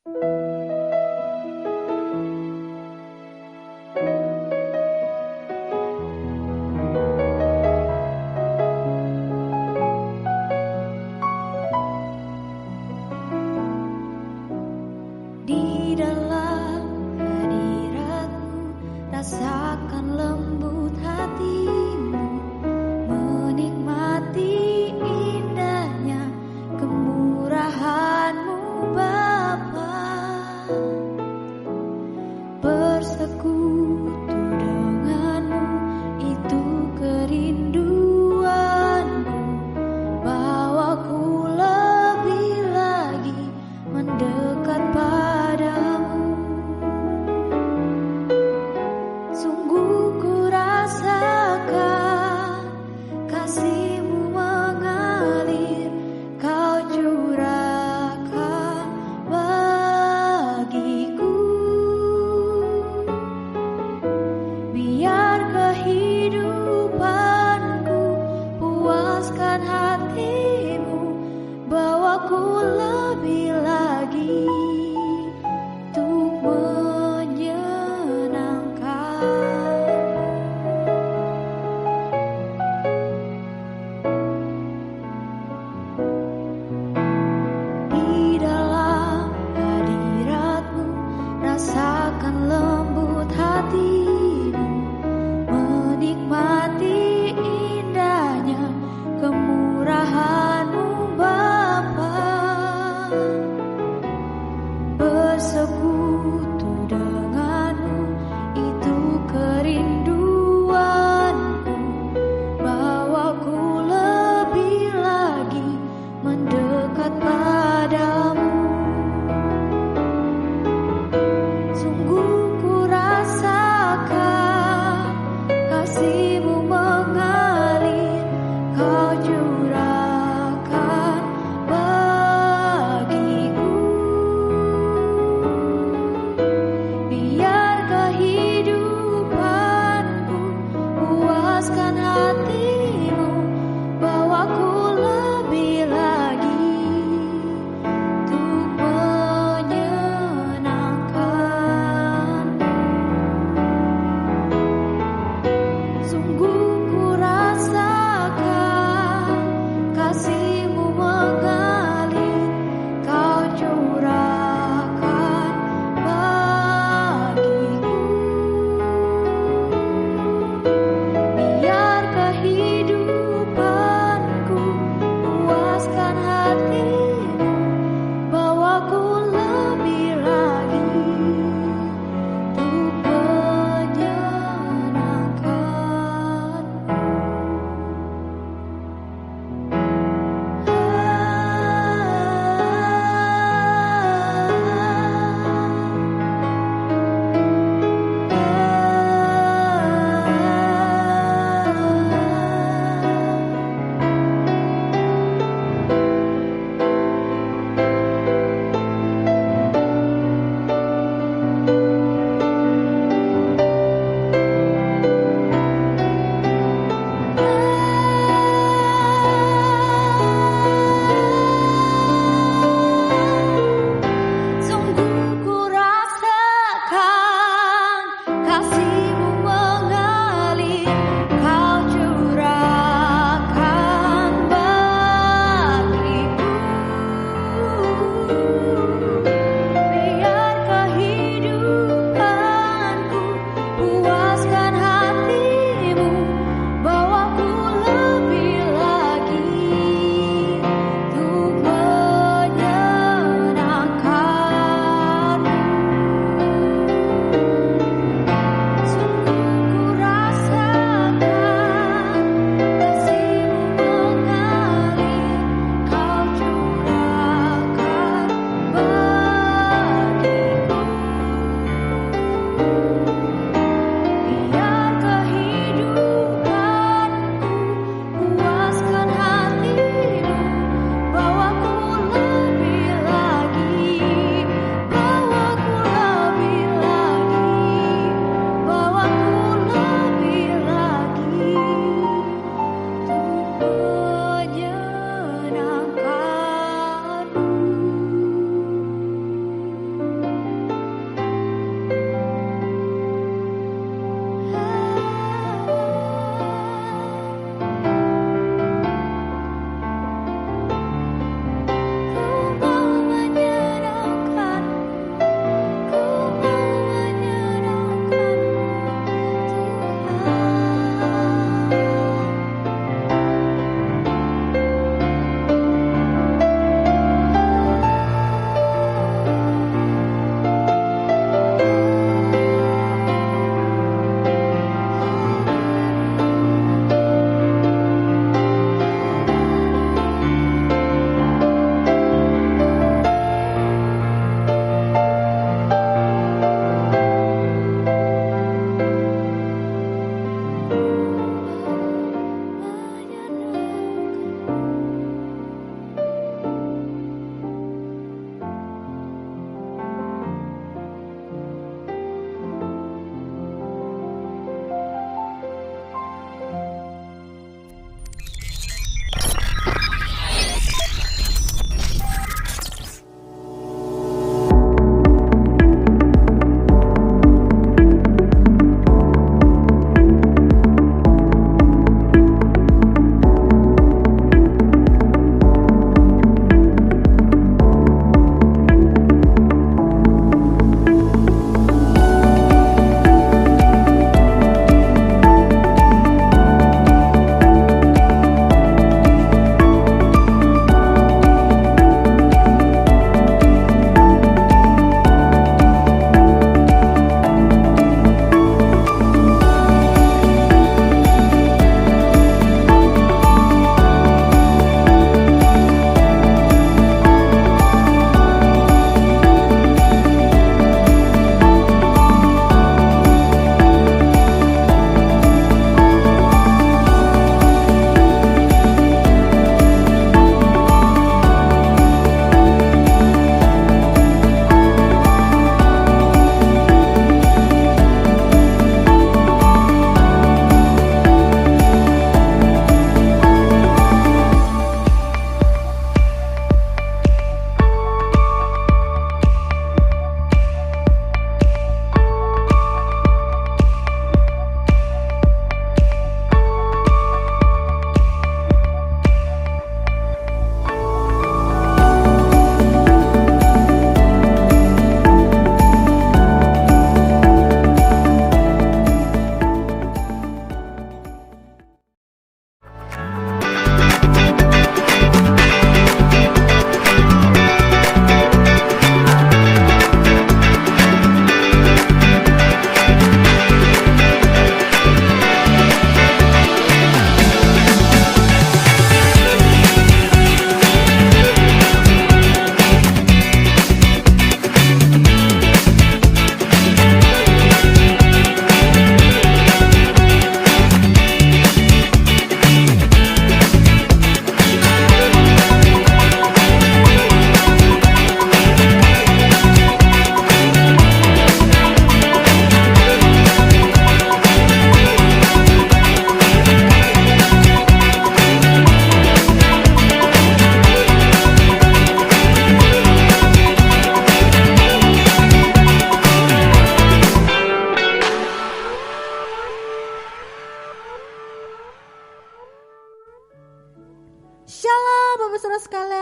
Di dalam hadiratmu rasakan lembut hatimu, menikmati indahnya kemurahanmu Bapa.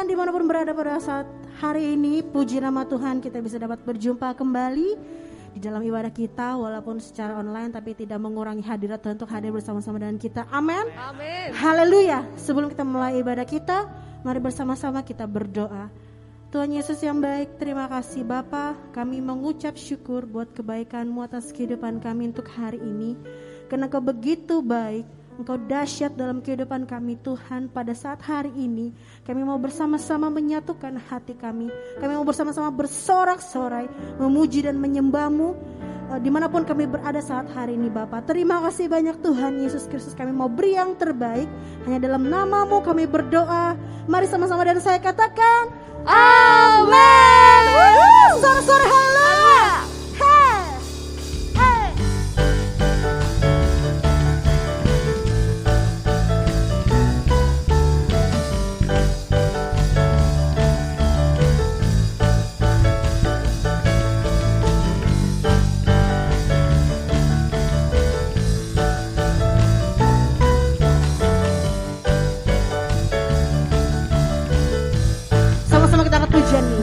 Amin. Dimanapun berada pada saat hari ini, puji nama Tuhan kita bisa dapat berjumpa kembali di dalam ibadah kita walaupun secara online, tapi tidak mengurangi hadirat Tuhan untuk hadir bersama-sama dengan kita. Amin. Amin. Haleluya. Sebelum kita mulai ibadah kita, mari bersama-sama kita berdoa. Tuhan Yesus yang baik, terima kasih Bapa. Kami mengucap syukur buat kebaikan-Mu atas kehidupan kami untuk hari ini. Karena Kau begitu baik, Engkau dahsyat dalam kehidupan kami Tuhan. Pada saat hari ini kami mau bersama-sama menyatukan hati kami. Kami mau bersama-sama bersorak-sorai, memuji dan menyembah-Mu dimanapun kami berada saat hari ini Bapa. Terima kasih banyak Tuhan Yesus Kristus. Kami mau beri yang terbaik. Hanya dalam nama-Mu kami berdoa. Mari sama-sama dan saya katakan amin. Sorak-sorai haleluya.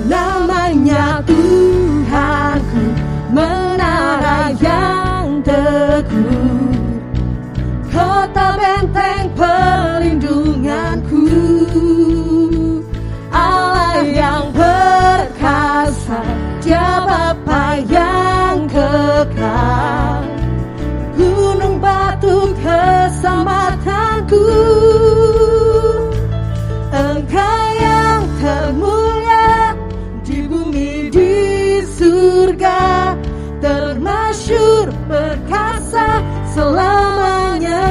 Namanya Tuhanku, menara yang teguh, kota benteng perlindunganku, Allah yang perkasa, Dia Bapa yang kekal, gunung batu keselamatanku, Engkau yang termulia di bumi di surga, termasyhur perkasa selamanya.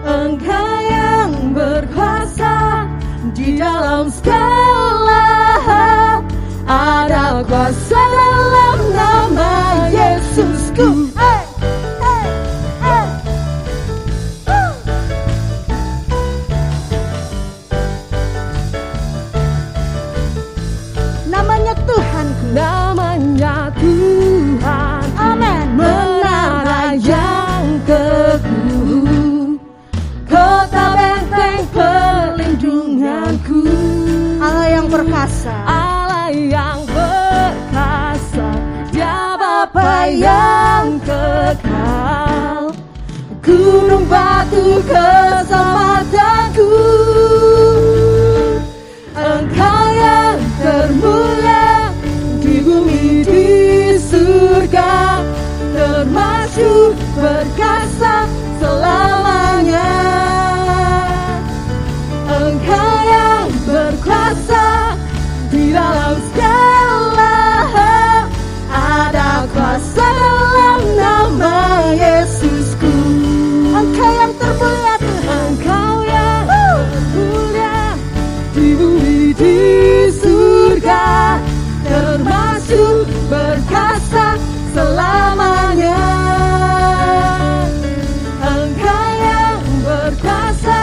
Engkau yang berkuasa di dalam segala hal, ada kuasa dalam nama Yesusku. Namanya Tuhan, amin. Menara yang teguh, kota benteng perlindunganku, Allah yang perkasa, Allah yang perkasa, Dia Bapa yang kekal, gunung batu keselamatanku, Engkau yang termulia di bumi di surga, termasyhur perkasa selamanya. Engkau yang berkuasa di dalam segala hal, ada kuasa dalam nama Yesusku. Engkau yang termulia Tuhan, Engkau yang termulia di bumi di surga, termasyhur berkasa selamanya. Engkau yang berkuasa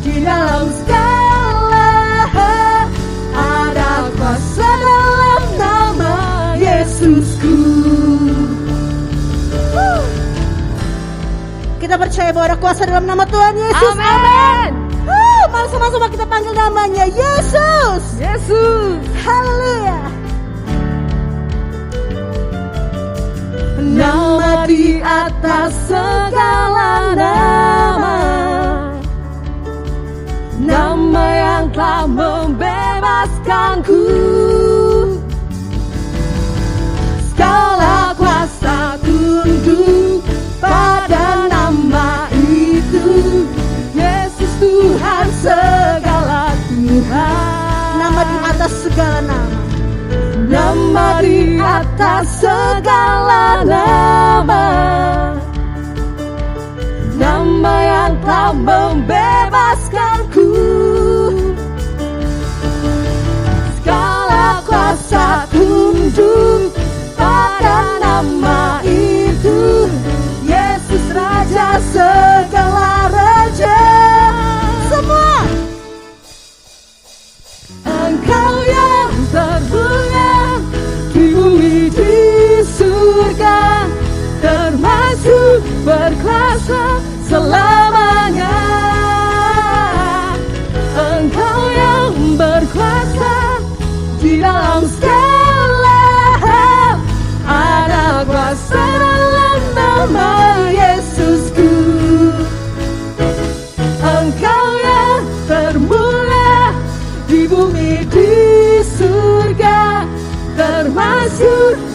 di dalam segala hal, ada kuasa dalam nama Yesusku. kita percaya bahwa ada kuasa dalam nama Tuhan Yesus. Amin. Mari sama-sama kita panggil namanya Yesus. Yesus. Haleluya. Nama di atas segala nama, nama yang telah membebaskanku. Segala kuasa tunduk pada nama itu, Yesus Tuhan segala Tuhan. Nama di atas segala nama, nama di atas segala nama, nama yang telah membebaskanku. Segala kuasa tunduk pada nama itu, Yesus Raja segala raja. semua Engkau yang termulia di bumi di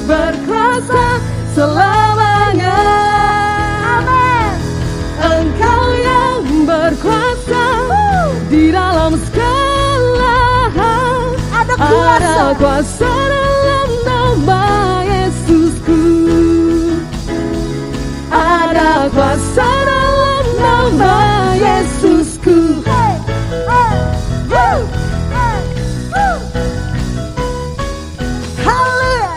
berkuasa selamanya. Amin. Engkau yang berkuasa di dalam segala hal. Ada kuasa dalam nama Yesusku. Ada kuasa dalam nama Yesusku. Hey, hey, hey, hey, hey. Haleluya.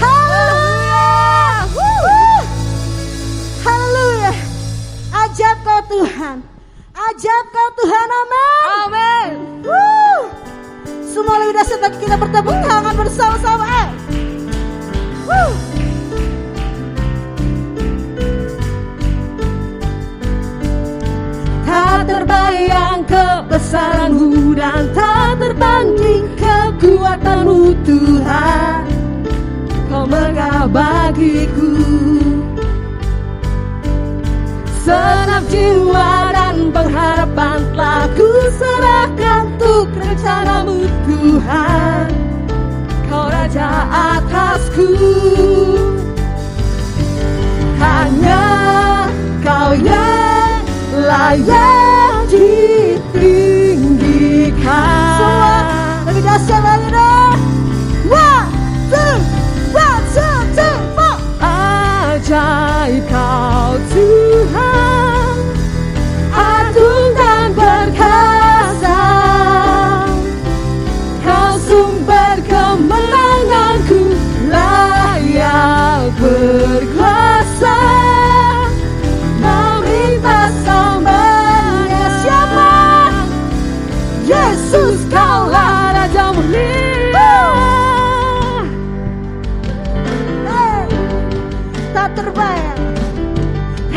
Haleluya. Haleluya. Ajaib kau Tuhan. Ajaib kau Tuhan. Amin. Amin. Semua lebih dahsyat lagi kita bertepuk tangan bersama-sama. Tak terbayang kebesaran-Mu dan tak terbanding kekuatan-Mu Tuhan. Kau megah bagiku. Senap jiwa dan pengharapan telah ku serahkan untuk rencana-Mu Tuhan. Kau Raja atasku. Hanya Kau yang layak ditinggikan. Semua lebih dahsyat lagi deh. 1, 2, 4. Ajaib Kau Tuhan, agung dan perkasa. Kau sumber kemenanganku, layak berkuasa. Meminta semuanya. Siapa? Yesus, Kaulah Raja mulia.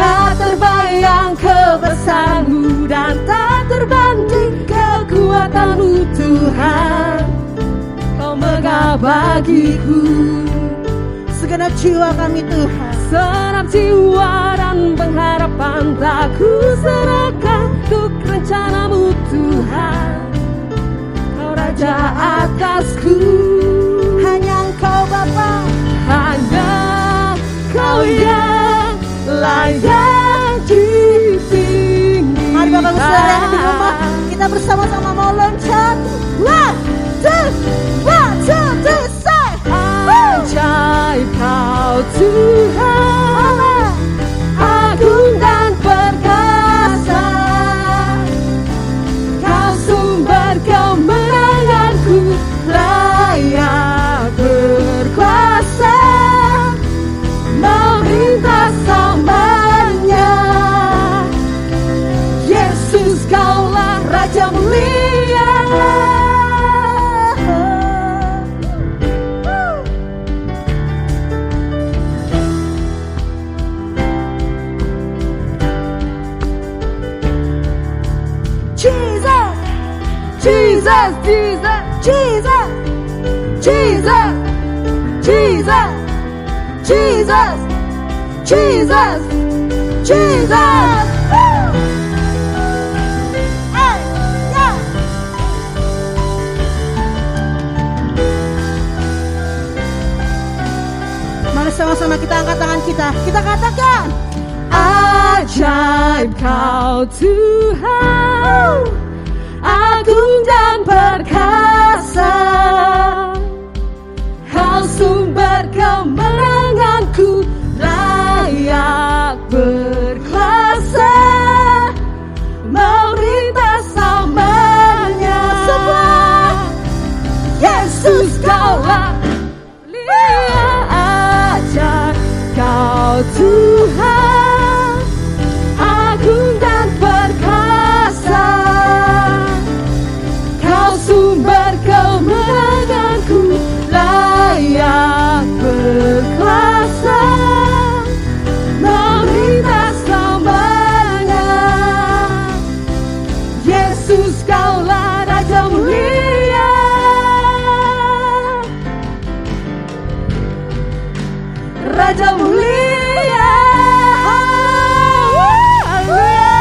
Tak terbayang kebesaran-Mu dan tak terbanding kekuatan-Mu Tuhan. Kau megah bagiku. Segenap jiwa kami Tuhan, segenap jiwa dan pengharapan tak ku serahkan untuk rencana-Mu Tuhan. Kau Raja atasku. Hanya Engkau Bapa, hanya Kau yang layak ditinggikan. Mari Bapak Ibu Saudara yang di rumah, kita bersama-sama mau loncat. 1, 2, 3, say. Ajaib Kau Tuhan, agung dan perkasa. Kau sumber kemenanganku, layak berkuasa. Meminta semuanya. Yesus, Kaulah Raja mulia. Jesus, Jesus, Jesus, Jesus, Jesus, Jesus, Jesus, Jesus. Hey, yeah. Mari sama-sama kita angkat tangan kita. Kita katakan, ajaib Kau Tuhan, agung dan perkasa. Kau sumber kemenanganku, layak berkuasa. Meminta semuanya. Semua. Yesus, Kaulah lihat aja. Kau Tuhan, agung dan perkasa. Kau sumber kemenanganku, layak berkuasa. Meminta semuanya. Yesus, Kaulah Raja mulia. Raja mulia. Haleluya.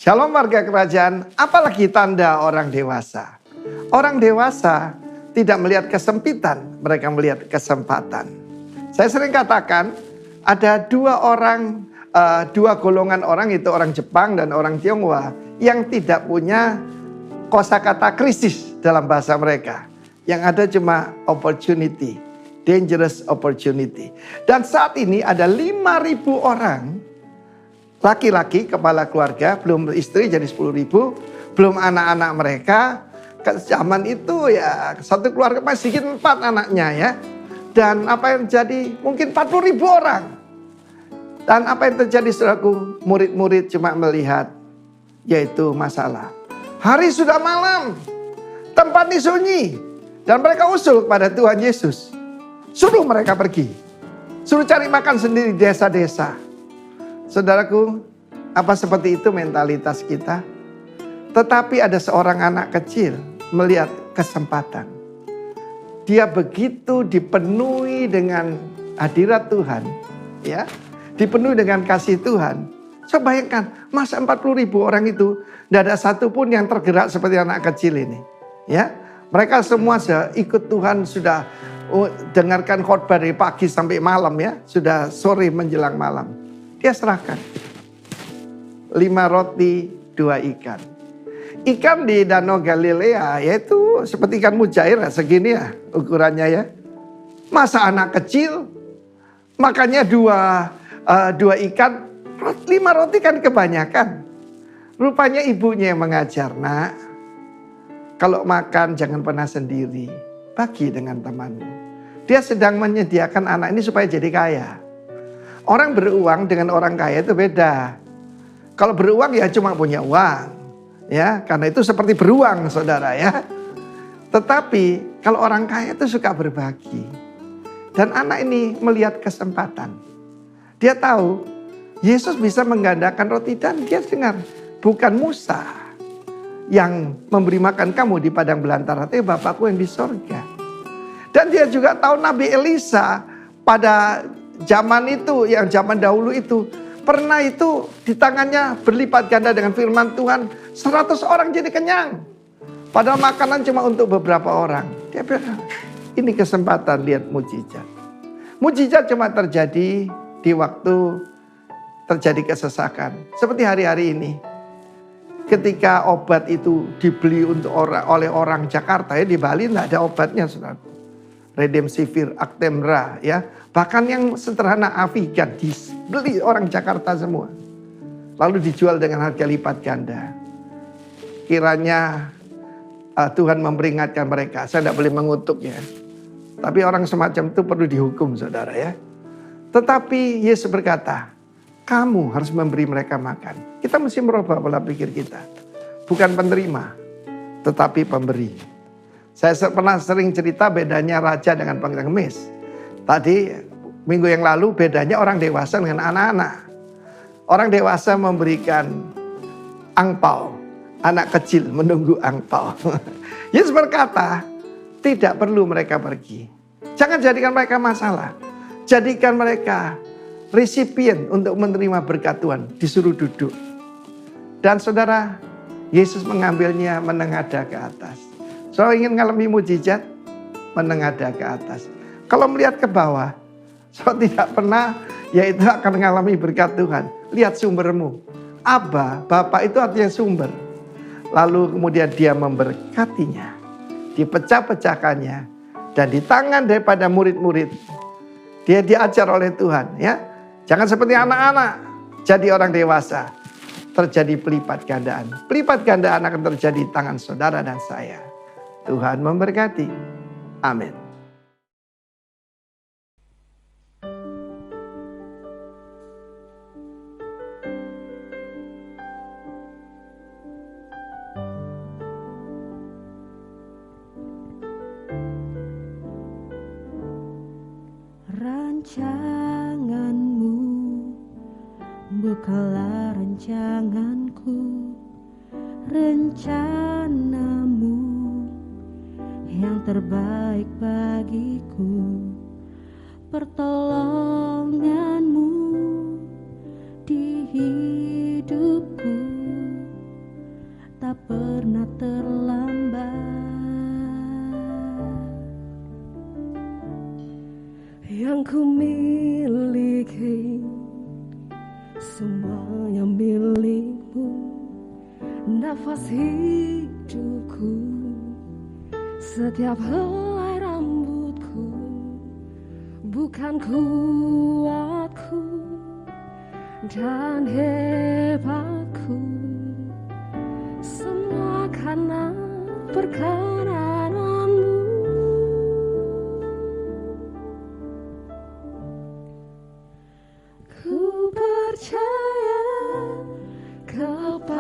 Shalom warga kerajaan, apalagi tanda orang dewasa. Orang dewasa tidak melihat kesempitan, mereka melihat kesempatan. Saya sering katakan ada dua golongan orang, itu orang Jepang dan orang Tionghoa yang tidak punya kosakata krisis dalam bahasa mereka. Yang ada cuma opportunity, dangerous opportunity. Dan saat ini ada 5.000 orang laki-laki kepala keluarga, belum istri jadi 10.000, belum anak-anak mereka. Zaman itu ya satu keluarga masih sedikit 4 anaknya ya. Dan apa yang terjadi mungkin 40.000 orang. Dan apa yang terjadi saudaraku, murid-murid cuma melihat yaitu masalah. Hari sudah malam, tempat ini sunyi. Dan mereka usul kepada Tuhan Yesus. Suruh mereka pergi. Suruh cari makan sendiri di desa-desa. Saudaraku, apa seperti itu mentalitas kita? Tetapi ada seorang anak kecil melihat kesempatan. Dia begitu dipenuhi dengan hadirat Tuhan, ya, dipenuhi dengan kasih Tuhan. Coba bayangkan, masa 40.000 orang itu tidak ada satupun yang tergerak seperti anak kecil ini, ya. Mereka semua sudah ikut Tuhan, sudah dengarkan khotbah dari pagi sampai malam ya, sudah sore menjelang malam. Dia serahkan 5 roti 2 ikan. Ikan di Danau Galilea yaitu seperti ikan mujair segini ya ukurannya ya. Masa anak kecil makannya 2 ikan, 5 roti kan kebanyakan. Rupanya ibunya yang mengajar, nak, kalau makan jangan pernah sendiri, bagi dengan temanmu. Dia sedang menyediakan anak ini supaya jadi kaya. Orang beruang dengan orang kaya itu beda. Kalau beruang ya cuma punya uang, ya, karena itu seperti beruang, saudara ya. Tetapi kalau orang kaya itu suka berbagi. Dan anak ini melihat kesempatan. Dia tahu Yesus bisa menggandakan roti dan dia dengar, bukan Musa yang memberi makan kamu di padang belantara, tapi Bapakku yang di sorga. Dan dia juga tahu Nabi Elisa pada zaman itu, yang zaman dahulu itu, pernah itu di tangannya berlipat ganda dengan firman Tuhan, 100 orang jadi kenyang. Padahal makanan cuma untuk beberapa orang. Dia bilang, ini kesempatan lihat mujizat. Mujizat cuma terjadi di waktu terjadi kesesakan. Seperti hari-hari ini. Ketika obat itu dibeli oleh orang Jakarta ya, di Bali tidak ada obatnya, saudara. Remdesivir, Actemra ya. Bahkan yang sederhana Avigan dibeli orang Jakarta semua. Lalu dijual dengan harga lipat ganda. Kiranya Tuhan memperingatkan mereka. Saya tidak boleh mengutuk ya. Tapi orang semacam itu perlu dihukum, saudara ya. Tetapi Yesus berkata, kamu harus memberi mereka makan. Kita mesti merubah pola pikir kita. Bukan penerima, tetapi pemberi. Saya pernah sering cerita bedanya raja dengan pengemis. Tadi minggu yang lalu bedanya orang dewasa dengan anak-anak. Orang dewasa memberikan angpau, anak kecil menunggu angpau. Yesus berkata, tidak perlu mereka pergi. Jangan jadikan mereka masalah. Jadikan mereka resipien untuk menerima berkat Tuhan. Disuruh duduk. Dan saudara, Yesus mengambilnya menengadah ke atas. Saudara ingin mengalami mujizat, menengadah ke atas. Kalau melihat ke bawah, saudara tidak pernah, yaitu akan mengalami berkat Tuhan. Lihat sumbermu. Abba, Bapak itu artinya sumber. Lalu kemudian dia memberkatinya, dipecah-pecahkannya, dan di tangan daripada murid-murid, dia diajar oleh Tuhan. Ya, jangan seperti anak-anak, jadi orang dewasa. Terjadi pelipat gandaan. Pelipat gandaan akan terjadi di tangan saudara dan saya. Tuhan memberkati. Amin. Rancanganmu bukanlah rancanganku, rencanamu yang terbaik bagiku, pertolonganmu di hidupku pernah terlambat. Yang ku miliki semuanya milikmu, nafas hidupku, setiap helai rambutku, bukan kuatku dan hebatku, semua karena perkenananmu. Ku percaya kepadamu,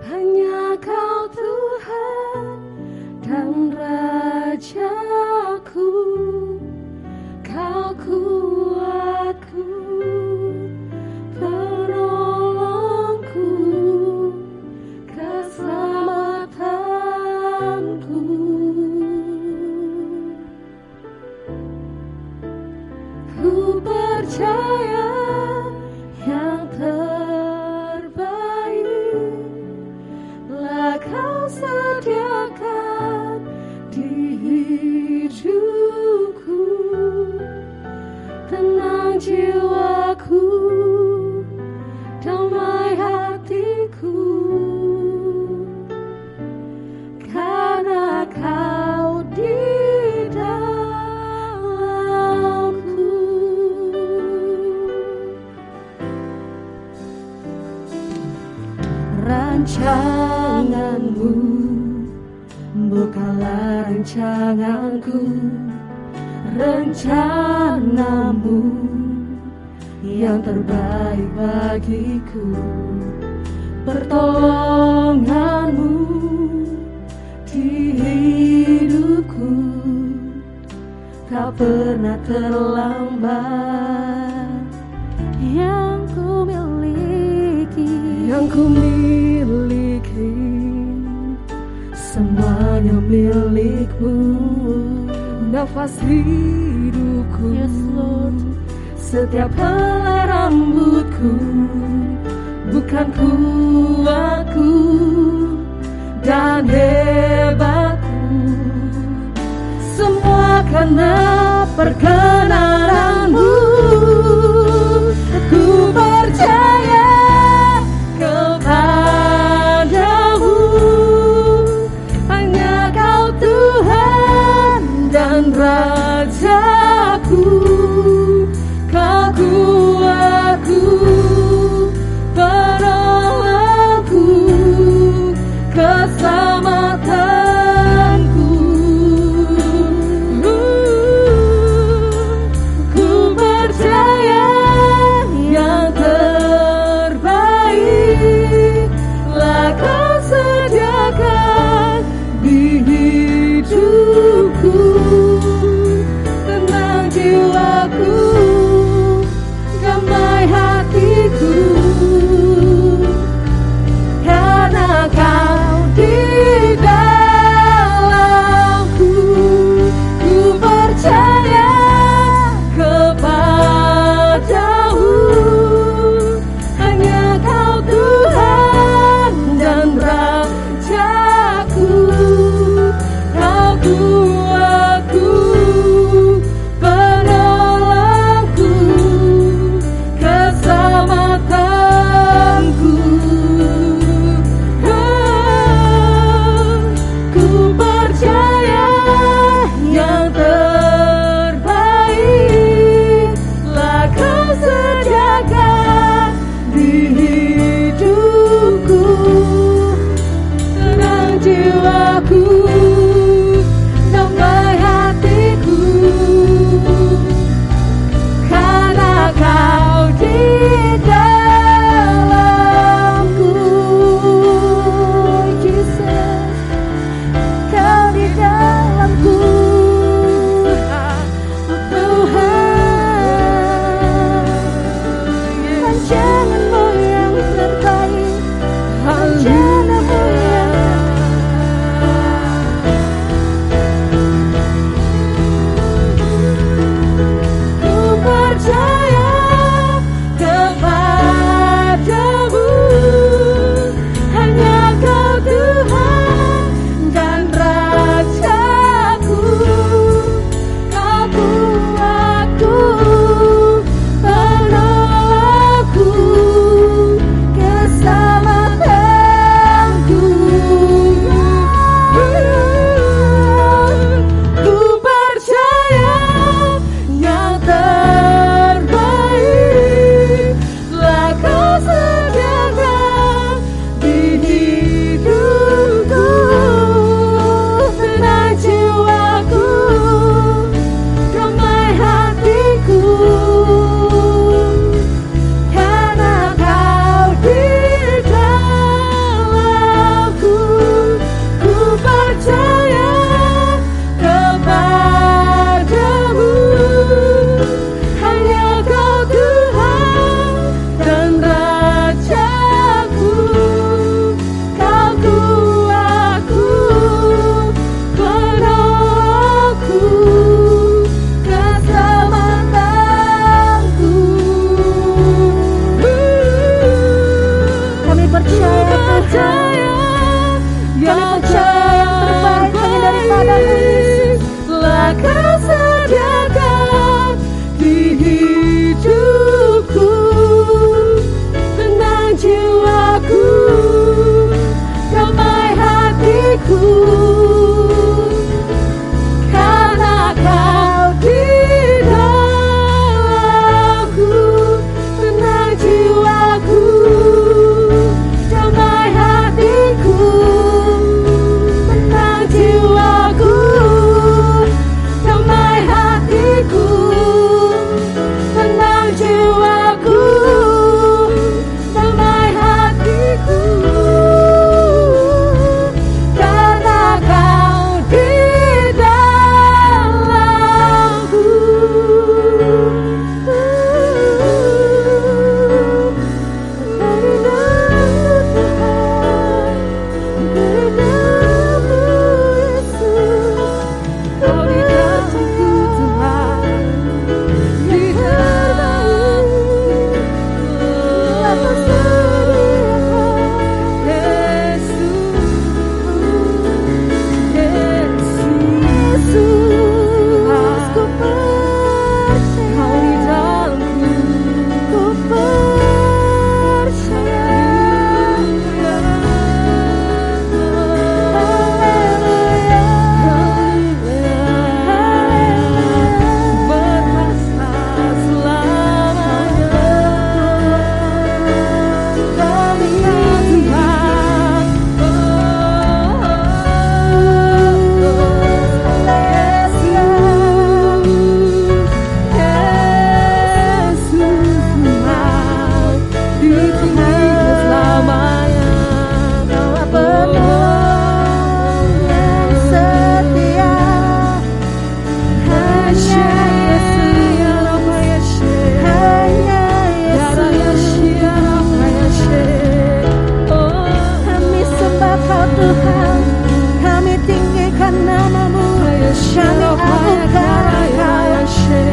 hanya Kau Tuhan dan Rajaku, Kau kuatku, penolongku, keselamatanku. Ku percaya yang terbaik lah Kau sediakan di hidupku. Tenang jiwaku, damai hatiku, karena Kau di dalamku. Rancanganmu bukanlah rancanganku, rencanamu yang terbaik bagiku. Pertolonganmu di hidupku tak pernah terlambat. Yang ku miliki semuanya milikmu, nafas hidupku, Yes Lord, setiap helai rambutku, bukan kuatku dan hebatku, semua karena perkenananmu. Ku percaya kepadamu, hanya Kau Tuhan dan Rajaku, Kau kuatku, penolongku, keselamatanku. Ku percaya yang terbaik lah Kau sediakan di hidupku.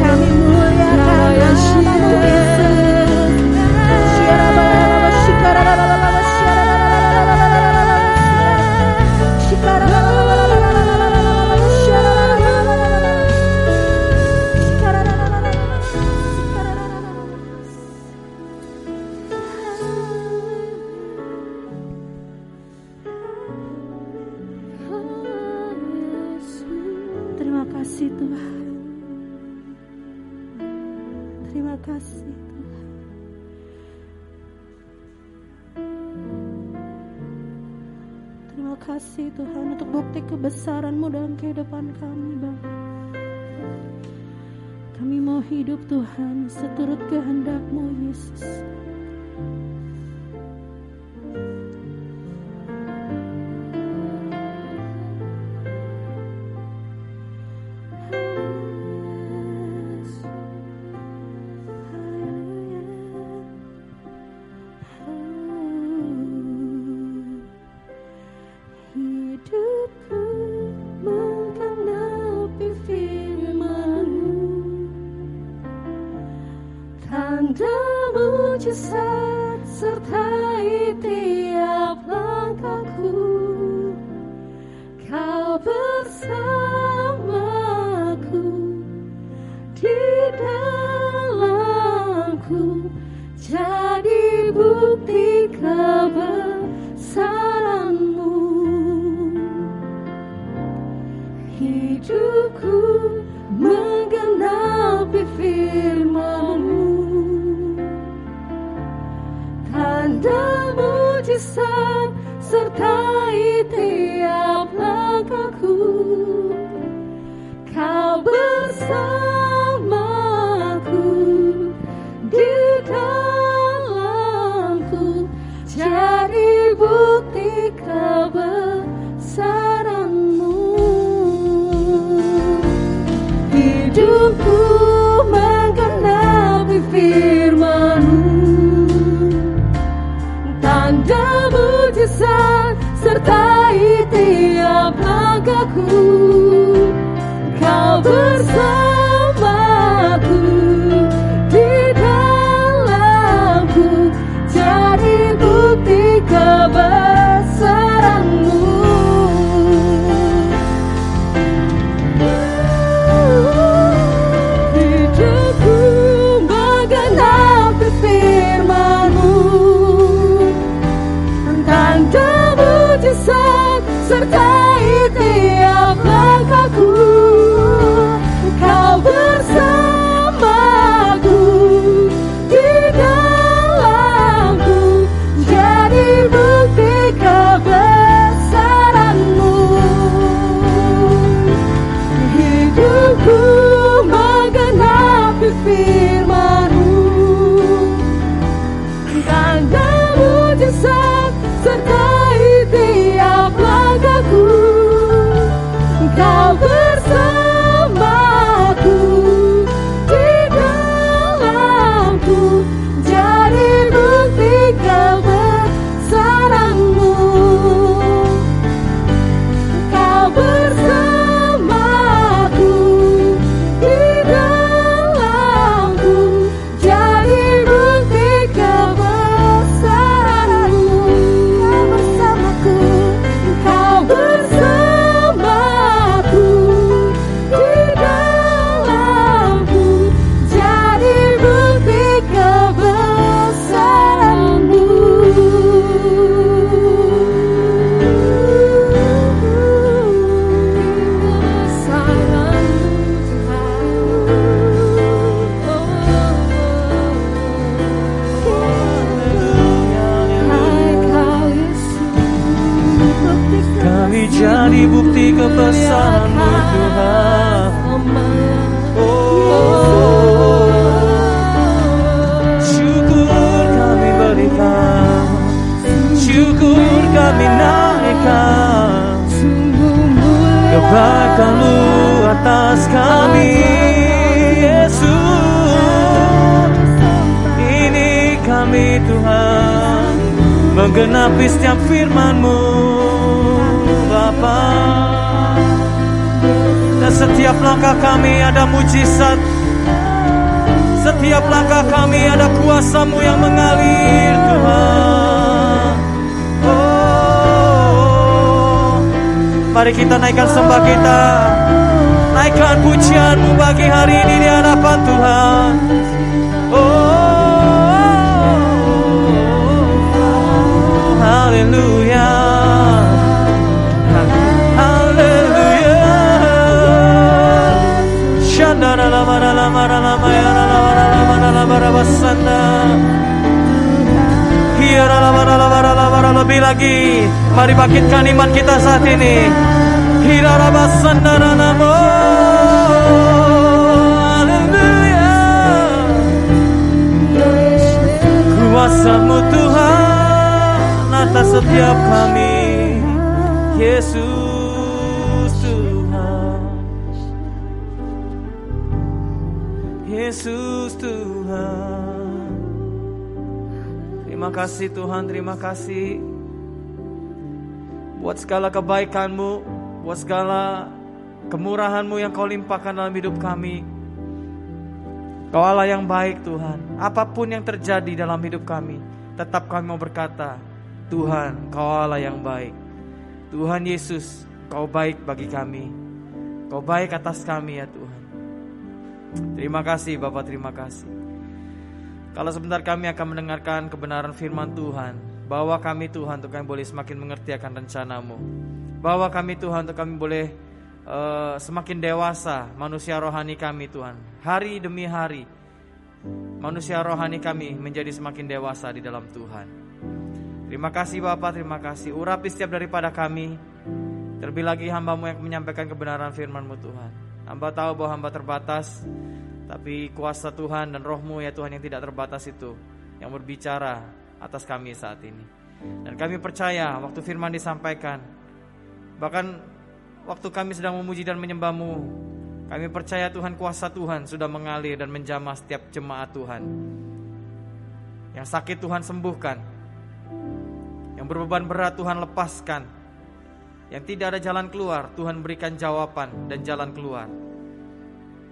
Kami muliakan namamu Terima kasih Tuhan. Terima kasih Tuhan. Terima kasih Tuhan untuk bukti kebesaran-Mu dalam kehidupan kami Bapa. Kami mau hidup Tuhan seturut kehendak-Mu Yesus. Hidupku menggenapi firman-Mu, tanda mujizat sertai tiap langkahku. Kau bersamaku di dalamku, jadi bukti kebesaran-Mu. Hidupku menggenapi firman-Mu, tanda mujizat sertai tiap langkahku. Kau bersamaku di dalamku, jadi bukti kebesaran-Mu. Hidupku menggenapi firman-Mu, tanda mujizat sertai tiap langkahku. Kau bersamaku di dalamku, jadi bukti kebesaran-Mu. Hidupku menggenapi firman-Mu, tanda mujizat sertai tiap langkahku. Kau bersamaku di dalamku, jadi bukti kebesaran-Mu. Hidupku menggenapi firman-Mu, tanda mujizat sertai tiap langkahku. Kau bersamaku di dalamku, jadi bukti kebesaran-Mu. Kau bersamaku di dalamku, jadi bukti kebesaran-Mu. Kau bersamaku, Kau bersamaku di dalamku, jadi bukti kebesaran-Mu. Kami jadi bukti kebesaran-Mu Tuhan. Syukur kami berikan, syukur kami naikkan, kebaikan-Mu atas kami Yesus. Ini kami Tuhan, menggenapi setiap firman-Mu Bapa. Setiap langkah kami ada mujizat. Setiap langkah kami ada kuasa-Mu yang mengalir Tuhan. Oh, mari kita naikkan sembah kita. Naikkan pujian-Mu bagi hari ini di hadapan Tuhan. Oh, haleluya. Haleluya. Shandara la mara la mara la maya la mara la mara la mara basanda. Hiara la mara la mara la mara lebih lagi. Mari bangkitkan iman kita saat ini. Hiara basanda namo. Haleluya. Kuasa-Mu Tuhan atas setiap kami. Yesus Tuhan. Yesus Tuhan. Terima kasih Tuhan, terima kasih buat segala kebaikan-Mu, buat segala kemurahan-Mu yang Kau limpahkan dalam hidup kami. Kau Allah yang baik Tuhan. Apapun yang terjadi dalam hidup kami, tetap kami mau berkata, Tuhan, Kau Allah yang baik. Tuhan Yesus, Kau baik bagi kami. Kau baik atas kami ya Tuhan. Terima kasih Bapak, terima kasih. Kalau sebentar kami akan mendengarkan kebenaran firman Tuhan, bawa kami Tuhan untuk kami boleh semakin mengerti akan rencana-Mu. Bawa kami Tuhan untuk kami boleh semakin dewasa manusia rohani kami Tuhan. Hari demi hari manusia rohani kami menjadi semakin dewasa di dalam Tuhan. Terima kasih Bapak, terima kasih. Urapi setiap daripada kami. Terlebih lagi hamba-Mu yang menyampaikan kebenaran firman-Mu Tuhan. Hamba tahu bahwa hamba terbatas, tapi kuasa Tuhan dan Roh-Mu ya Tuhan yang tidak terbatas itu yang berbicara atas kami saat ini. Dan kami percaya waktu firman disampaikan, bahkan waktu kami sedang memuji dan menyembah-Mu, kami percaya Tuhan kuasa Tuhan sudah mengalir dan menjamah setiap jemaat Tuhan. Yang sakit Tuhan sembuhkan, yang berbeban berat Tuhan lepaskan, yang tidak ada jalan keluar Tuhan berikan jawaban dan jalan keluar.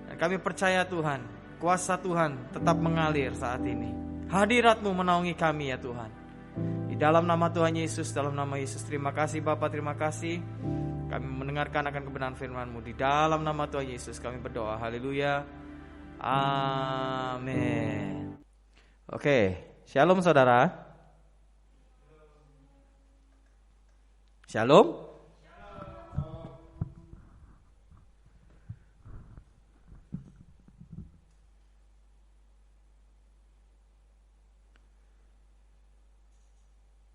Dan kami percaya Tuhan, kuasa Tuhan tetap mengalir saat ini. Hadirat-Mu menaungi kami ya Tuhan. Di dalam nama Tuhan Yesus, dalam nama Yesus. Terima kasih Bapak, terima kasih. Kami mendengarkan akan kebenaran firman-Mu. Di dalam nama Tuhan Yesus kami berdoa. Haleluya. Amin. Oke, shalom saudara. Shalom.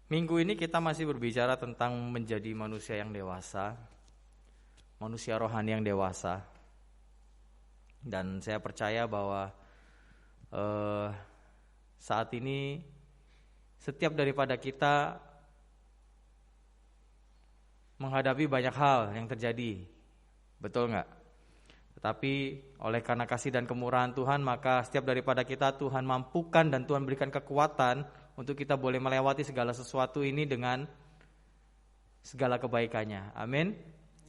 Minggu ini kita masih berbicara tentang menjadi manusia yang dewasa, manusia rohani yang dewasa. Dan saya percaya bahwa saat ini setiap daripada kita menghadapi banyak hal yang terjadi, betul nggak? Tetapi oleh karena kasih dan kemurahan Tuhan, maka setiap daripada kita Tuhan mampukan dan Tuhan berikan kekuatan untuk kita boleh melewati segala sesuatu ini dengan segala kebaikannya. Amin.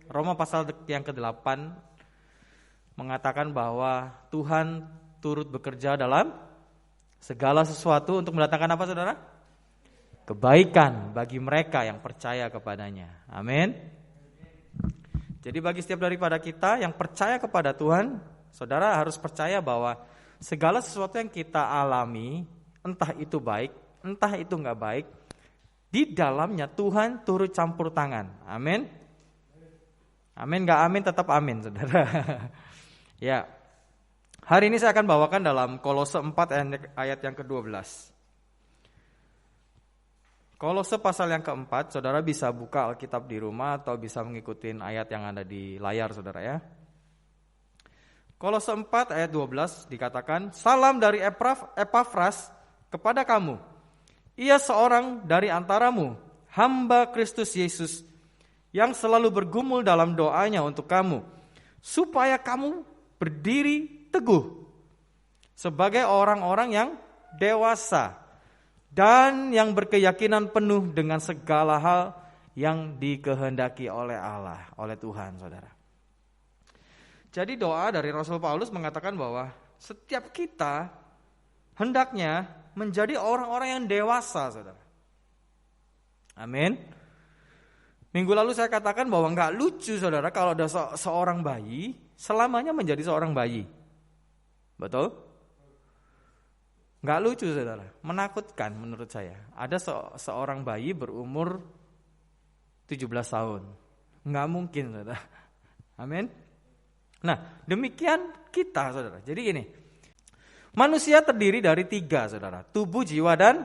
Roma pasal yang ke-8 mengatakan bahwa Tuhan turut bekerja dalam segala sesuatu untuk mendatangkan apa saudara? Kebaikan bagi mereka yang percaya kepadanya. Amin. Jadi bagi setiap daripada kita yang percaya kepada Tuhan, saudara harus percaya bahwa segala sesuatu yang kita alami, entah itu baik, entah itu enggak baik, di dalamnya Tuhan turut campur tangan. Amin. Amin enggak amin tetap amin saudara. Ya. Hari ini saya akan bawakan dalam Kolose 4 ayat yang ke-12. Kolose pasal yang ke-4, saudara bisa buka Alkitab di rumah atau bisa mengikuti ayat yang ada di layar saudara ya. Kolose 4 ayat 12 dikatakan, salam dari Epafras kepada kamu. Ia seorang dari antaramu, hamba Kristus Yesus, yang selalu bergumul dalam doanya untuk kamu, supaya kamu berdiri teguh sebagai orang-orang yang dewasa dan yang berkeyakinan penuh dengan segala hal yang dikehendaki oleh Allah, oleh Tuhan, saudara. Jadi doa dari Rasul Paulus mengatakan bahwa setiap kita hendaknya menjadi orang-orang yang dewasa, saudara. Amin. Minggu lalu saya katakan bahwa nggak lucu, saudara, kalau ada seorang bayi selamanya menjadi seorang bayi. Betul? Nggak lucu, saudara. Menakutkan menurut saya. Ada seorang bayi berumur 17 tahun. Nggak mungkin, saudara. Amin. Nah, demikian kita, saudara. Jadi gini, manusia terdiri dari 3, saudara. Tubuh, jiwa, dan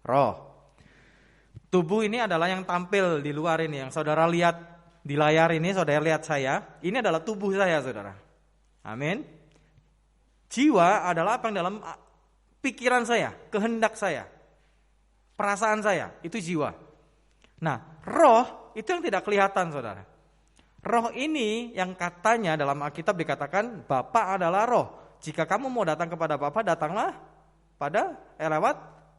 roh. Tubuh ini adalah yang tampil di luar ini, yang saudara lihat di layar ini, saudara lihat saya. Ini adalah tubuh saya, saudara. Amin. Jiwa adalah apa yang dalam pikiran saya, kehendak saya, perasaan saya, itu jiwa. Nah, roh itu yang tidak kelihatan, saudara. Roh ini yang katanya dalam Alkitab dikatakan Bapa adalah roh. Jika kamu mau datang kepada Bapa, datanglah pada lewat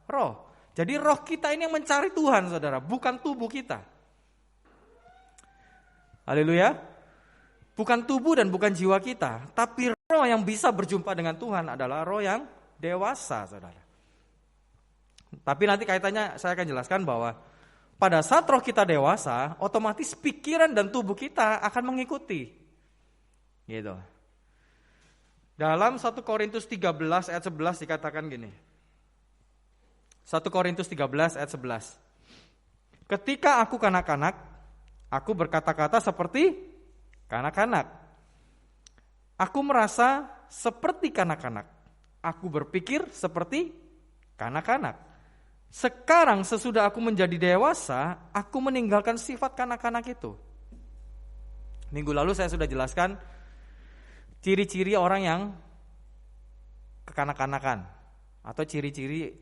roh. Jadi roh kita ini yang mencari Tuhan, saudara, bukan tubuh kita. Haleluya. Bukan tubuh dan bukan jiwa kita, tapi roh yang bisa berjumpa dengan Tuhan adalah roh yang dewasa, saudara. Tapi nanti kaitannya saya akan jelaskan bahwa pada saat roh kita dewasa, otomatis pikiran dan tubuh kita akan mengikuti. Gitu. Dalam 1 Korintus 13 ayat 11 dikatakan gini. 1 Korintus 13 ayat 11. Ketika aku kanak-kanak, aku berkata-kata seperti kanak-kanak. Aku merasa seperti kanak-kanak. Aku berpikir seperti kanak-kanak. Sekarang sesudah aku menjadi dewasa, aku meninggalkan sifat kanak-kanak itu. Minggu lalu saya sudah jelaskan ciri-ciri orang yang kekanak-kanakan atau ciri-ciri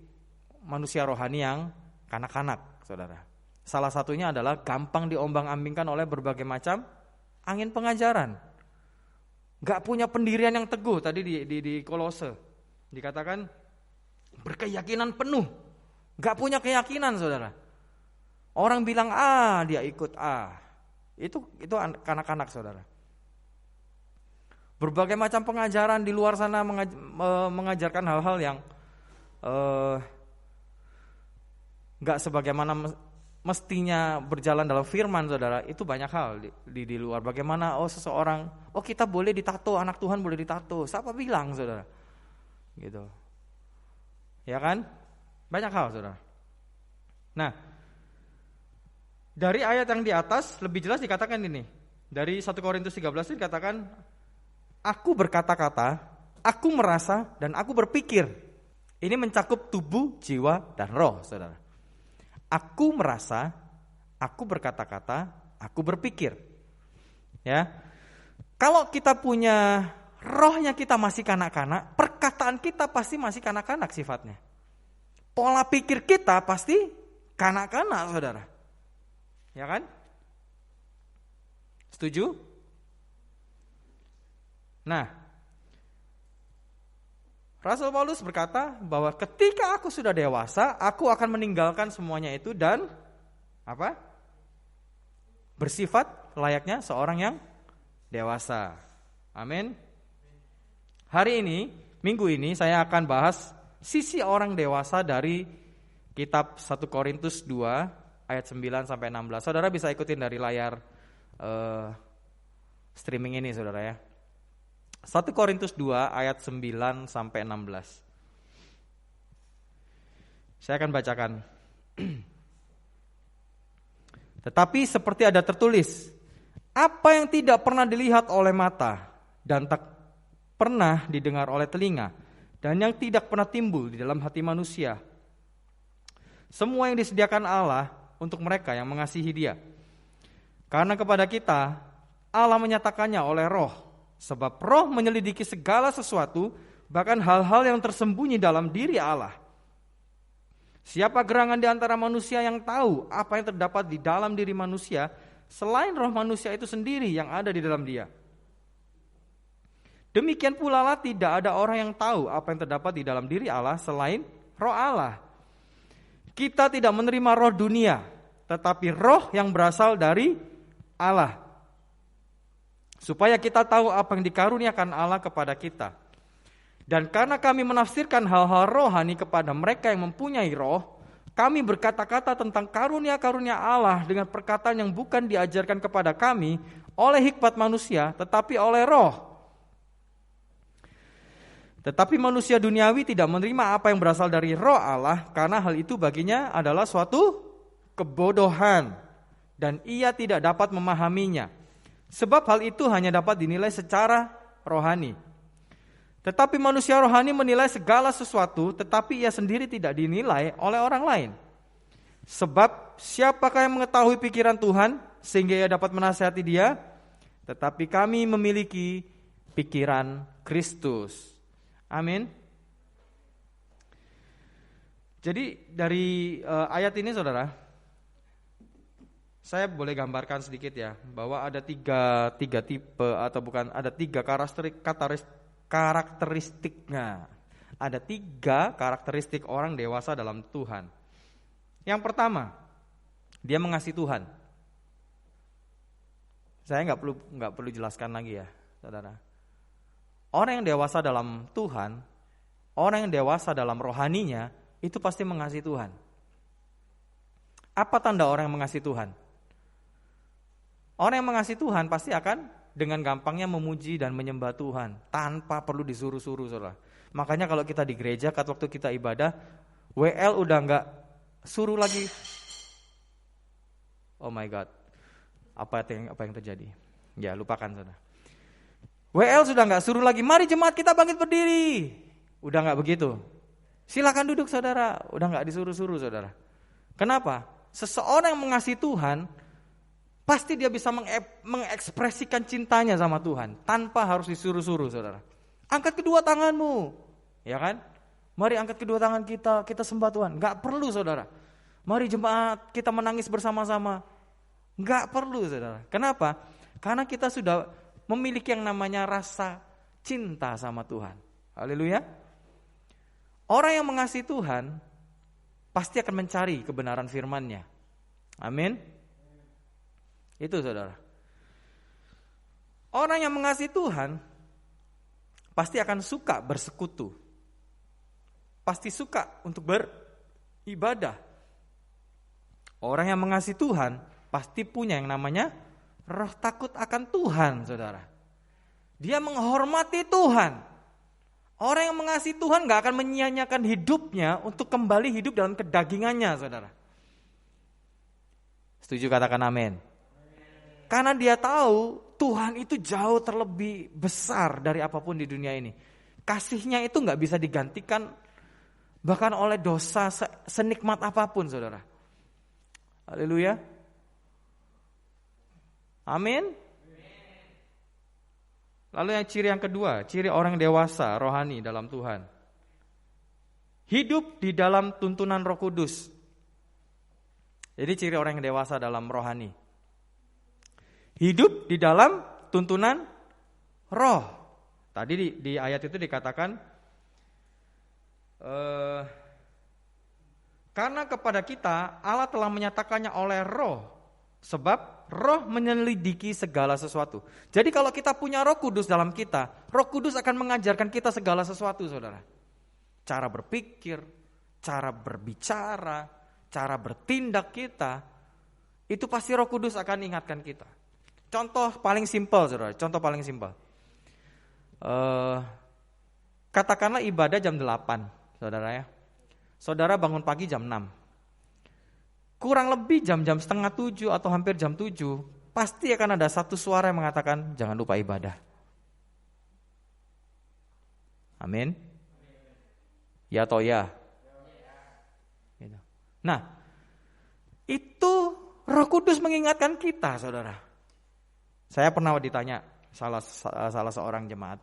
manusia rohani yang kanak-kanak, saudara. Salah satunya adalah gampang diombang-ambingkan oleh berbagai macam angin pengajaran. Gak punya pendirian yang teguh. Tadi di Kolose dikatakan berkeyakinan penuh. Gak punya keyakinan, saudara. Orang bilang A, dia ikut A. Itu kanak-kanak, saudara. Berbagai macam pengajaran di luar sana mengajarkan hal-hal yang gak sebagaimana mestinya berjalan dalam firman, saudara. Itu banyak hal di luar. Bagaimana seseorang, kita boleh ditato, anak Tuhan boleh ditato. Siapa bilang, saudara? Gitu. Ya kan? Banyak hal, saudara. Nah, dari ayat yang di atas lebih jelas dikatakan ini. Dari 1 Korintus 13 dikatakan, aku berkata-kata, aku merasa, dan aku berpikir. Ini mencakup tubuh, jiwa, dan roh, saudara. Aku merasa, aku berkata-kata, aku berpikir. Ya. Kalau kita punya rohnya kita masih kanak-kanak, perkataan kita pasti masih kanak-kanak sifatnya. Pola pikir kita pasti kanak-kanak, saudara. Ya kan? Setuju? Nah, Rasul Paulus berkata bahwa ketika aku sudah dewasa, aku akan meninggalkan semuanya itu dan apa? Bersifat layaknya seorang yang dewasa. Amin. Hari ini, minggu ini saya akan bahas sisi orang dewasa dari kitab 1 Korintus 2 ayat 9 sampai 16. Saudara bisa ikutin dari layar streaming ini, saudara ya. 1 Korintus 2 ayat 9 sampai 16. Saya akan bacakan. Tetapi seperti ada tertulis, apa yang tidak pernah dilihat oleh mata dan tak pernah didengar oleh telinga dan yang tidak pernah timbul di dalam hati manusia, semua yang disediakan Allah untuk mereka yang mengasihi Dia. Karena kepada kita Allah menyatakannya oleh Roh. Sebab Roh menyelidiki segala sesuatu, bahkan hal-hal yang tersembunyi dalam diri Allah. Siapa gerangan di antara manusia yang tahu apa yang terdapat di dalam diri manusia, selain roh manusia itu sendiri yang ada di dalam dia? Demikian pula lah tidak ada orang yang tahu apa yang terdapat di dalam diri Allah selain roh Allah. Kita tidak menerima roh dunia, tetapi roh yang berasal dari Allah, supaya kita tahu apa yang dikaruniakan Allah kepada kita. Dan karena kami menafsirkan hal-hal rohani kepada mereka yang mempunyai roh, kami berkata-kata tentang karunia-karunia Allah dengan perkataan yang bukan diajarkan kepada kami oleh hikmat manusia, tetapi oleh roh. Tetapi manusia duniawi tidak menerima apa yang berasal dari roh Allah, karena hal itu baginya adalah suatu kebodohan, dan ia tidak dapat memahaminya. Sebab hal itu hanya dapat dinilai secara rohani. Tetapi manusia rohani menilai segala sesuatu, tetapi ia sendiri tidak dinilai oleh orang lain. Sebab siapakah yang mengetahui pikiran Tuhan sehingga ia dapat menasihati dia? Tetapi kami memiliki pikiran Kristus. Amin. Jadi dari ayat ini saudara, saya boleh gambarkan sedikit ya, bahwa ada tiga tipe atau bukan, ada tiga karakteristiknya. Ada 3 karakteristik orang dewasa dalam Tuhan. Yang pertama, dia mengasihi Tuhan. Saya nggak perlu jelaskan lagi ya, saudara. Orang yang dewasa dalam Tuhan, orang yang dewasa dalam rohaninya, itu pasti mengasihi Tuhan. Apa tanda orang yang mengasihi Tuhan? Orang yang mengasihi Tuhan pasti akan dengan gampangnya memuji dan menyembah Tuhan tanpa perlu disuruh-suruh, saudara. Makanya kalau kita di gereja, waktu kita ibadah, WL udah nggak suruh lagi. Oh my God, apa yang terjadi? Ya lupakan, saudara. WL sudah nggak suruh lagi, mari jemaat kita bangkit berdiri. Udah nggak begitu. Silakan duduk, saudara. Udah nggak disuruh-suruh, saudara. Kenapa? Seseorang yang mengasihi Tuhan, pasti dia bisa mengekspresikan cintanya sama Tuhan tanpa harus disuruh-suruh, saudara. Angkat kedua tanganmu, ya kan? Mari angkat kedua tangan kita sembah Tuhan. Gak perlu, saudara. Mari jemaat kita menangis bersama-sama. Gak perlu, saudara. Kenapa? Karena kita sudah memiliki yang namanya rasa cinta sama Tuhan. Haleluya. Orang yang mengasihi Tuhan pasti akan mencari kebenaran firman-Nya. Amin. Itu, saudara. Orang yang mengasihi Tuhan pasti akan suka bersekutu. Pasti suka untuk beribadah. Orang yang mengasihi Tuhan pasti punya yang namanya roh takut akan Tuhan, saudara. Dia menghormati Tuhan. Orang yang mengasihi Tuhan gak akan menyia-nyiakan hidupnya untuk kembali hidup dalam kedagingannya, saudara. Setuju, katakan amin. Karena dia tahu Tuhan itu jauh terlebih besar dari apapun di dunia ini. Kasihnya itu gak bisa digantikan bahkan oleh dosa senikmat apapun, saudara. Haleluya. Amin. Lalu ciri yang kedua, ciri orang dewasa rohani dalam Tuhan. Hidup di dalam tuntunan Roh Kudus. Jadi ciri orang yang dewasa dalam rohani. Hidup di dalam tuntunan roh. Tadi di ayat itu dikatakan, karena kepada kita Allah telah menyatakannya oleh roh, sebab roh menyelidiki segala sesuatu. Jadi kalau kita punya Roh Kudus dalam kita, Roh Kudus akan mengajarkan kita segala sesuatu, saudara. Cara berpikir, cara berbicara, cara bertindak kita, itu pasti Roh Kudus akan ingatkan kita. Contoh paling simpel, saudara. Contoh paling simpel. Katakanlah ibadah jam 8, saudara ya. Saudara bangun pagi jam 6. Kurang lebih jam-jam setengah 7 atau hampir jam 7, pasti akan ada satu suara yang mengatakan, jangan lupa ibadah. Amin. Ya atau ya? Nah, itu Roh Kudus mengingatkan kita, saudara. Saya pernah ditanya salah seorang jemaat,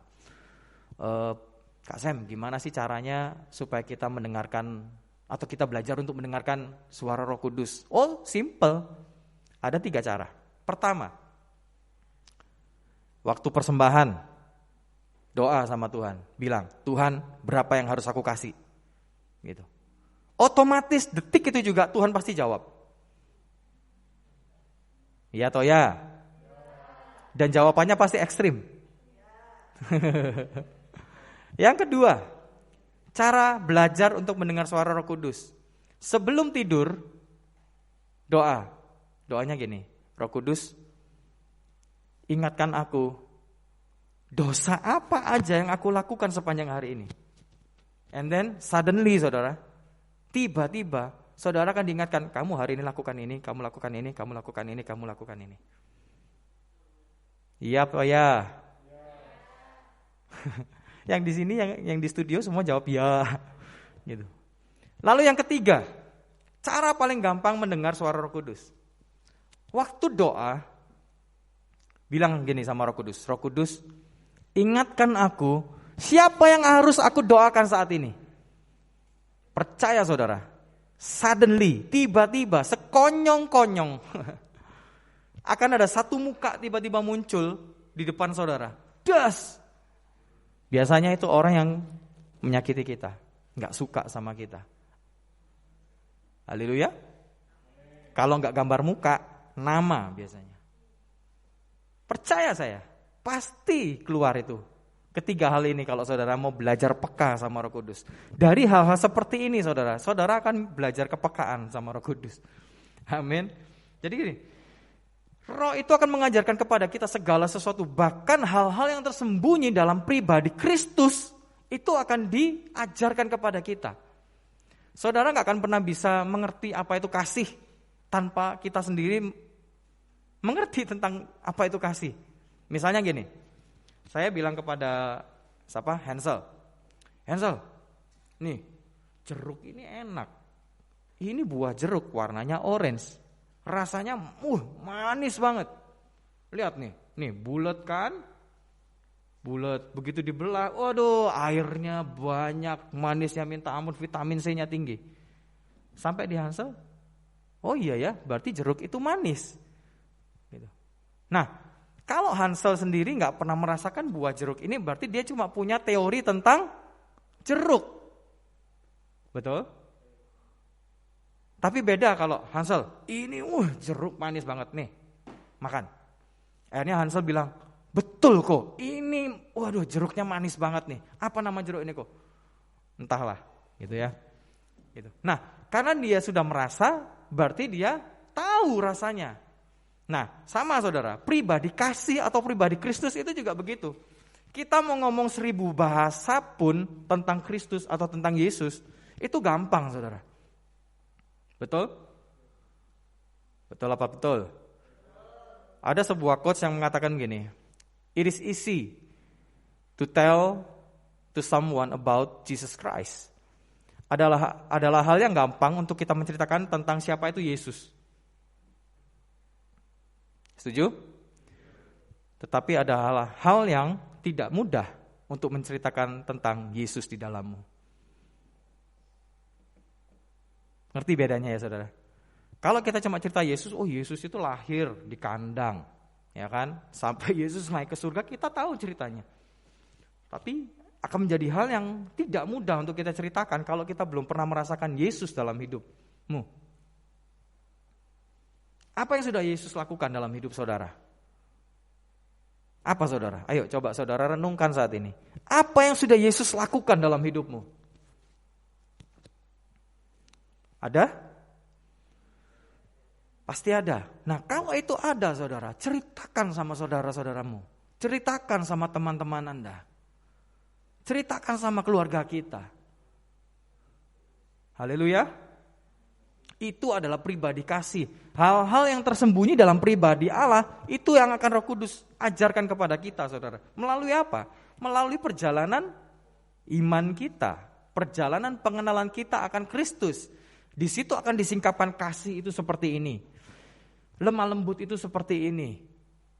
Kak Sam, gimana sih caranya supaya kita mendengarkan atau kita belajar untuk mendengarkan suara Roh Kudus? Oh, simple. Ada 3 cara. Pertama, waktu persembahan, doa sama Tuhan, bilang, Tuhan, berapa yang harus aku kasih? Gitu. Otomatis detik itu juga Tuhan pasti jawab. Iya atau ya? Dan jawabannya pasti ekstrim. Yang kedua, cara belajar untuk mendengar suara Roh Kudus. Sebelum tidur, doa. Doanya gini, Roh Kudus, ingatkan aku, dosa apa aja yang aku lakukan sepanjang hari ini. And then suddenly saudara, tiba-tiba saudara akan diingatkan, kamu hari ini lakukan ini, kamu lakukan ini, kamu lakukan ini, kamu lakukan ini. Iya apa ya? Yang di sini, yang di studio semua jawab ya, gitu. Lalu yang ketiga, cara paling gampang mendengar suara Roh Kudus. Waktu doa, bilang gini sama Roh Kudus, Roh Kudus, ingatkan aku, siapa yang harus aku doakan saat ini? Percaya saudara, suddenly, tiba-tiba, sekonyong-konyong, akan ada satu muka tiba-tiba muncul di depan saudara. Das! Biasanya itu orang yang menyakiti kita, gak suka sama kita. Haleluya. Kalau gak gambar muka, nama biasanya. Percaya saya, pasti keluar itu. Ketiga hal ini kalau saudara mau belajar peka sama Roh Kudus. Dari hal-hal seperti ini saudara akan belajar kepekaan sama Roh Kudus. Amin. Jadi gini, Roh itu akan mengajarkan kepada kita segala sesuatu, bahkan hal-hal yang tersembunyi dalam pribadi Kristus itu akan diajarkan kepada kita. Saudara gak akan pernah bisa mengerti apa itu kasih tanpa kita sendiri mengerti tentang apa itu kasih. Misalnya gini, saya bilang kepada Hansel, nih jeruk ini enak, ini buah jeruk warnanya orange, rasanya manis banget. Lihat nih bulat kan, bulat, begitu dibelah, waduh airnya banyak, manisnya minta ampun, vitamin C-nya tinggi. Sampai di Hansel, oh iya ya, berarti jeruk itu manis. Gitu. Nah, kalau Hansel sendiri nggak pernah merasakan buah jeruk ini, berarti dia cuma punya teori tentang jeruk. Betul? Tapi beda kalau Hansel, ini jeruk manis banget nih, makan. Akhirnya Hansel bilang, betul kok, ini waduh jeruknya manis banget nih. Apa nama jeruk ini kok? Entahlah, gitu ya. Gitu. Nah, karena dia sudah merasa, berarti dia tahu rasanya. Nah, sama saudara, pribadi kasih atau pribadi Kristus itu juga begitu. Kita mau ngomong 1000 bahasa pun tentang Kristus atau tentang Yesus, itu gampang saudara. Betul? Betul apa betul? Ada sebuah quotes yang mengatakan gini, it is easy to tell to someone about Jesus Christ. Adalah hal yang gampang untuk kita menceritakan tentang siapa itu Yesus. Setuju? Tetapi ada hal yang tidak mudah untuk menceritakan tentang Yesus di dalammu. Ngerti bedanya ya saudara? Kalau kita cuma cerita Yesus, oh Yesus itu lahir di kandang, ya kan? Sampai Yesus naik ke surga, kita tahu ceritanya. Tapi akan menjadi hal yang tidak mudah untuk kita ceritakan kalau kita belum pernah merasakan Yesus dalam hidupmu. Apa yang sudah Yesus lakukan dalam hidup saudara? Apa saudara? Ayo coba saudara renungkan saat ini. Apa yang sudah Yesus lakukan dalam hidupmu? Ada? Pasti ada. Nah kalau itu ada saudara, ceritakan sama saudara-saudaramu. Ceritakan sama teman-teman Anda. Ceritakan sama keluarga kita. Haleluya. Itu adalah pribadi kasih. Hal-hal yang tersembunyi dalam pribadi Allah, itu yang akan Roh Kudus ajarkan kepada kita saudara. Melalui apa? Melalui perjalanan iman kita. Perjalanan pengenalan kita akan Kristus. Di situ akan disingkapkan kasih itu seperti ini. Lemah lembut itu seperti ini.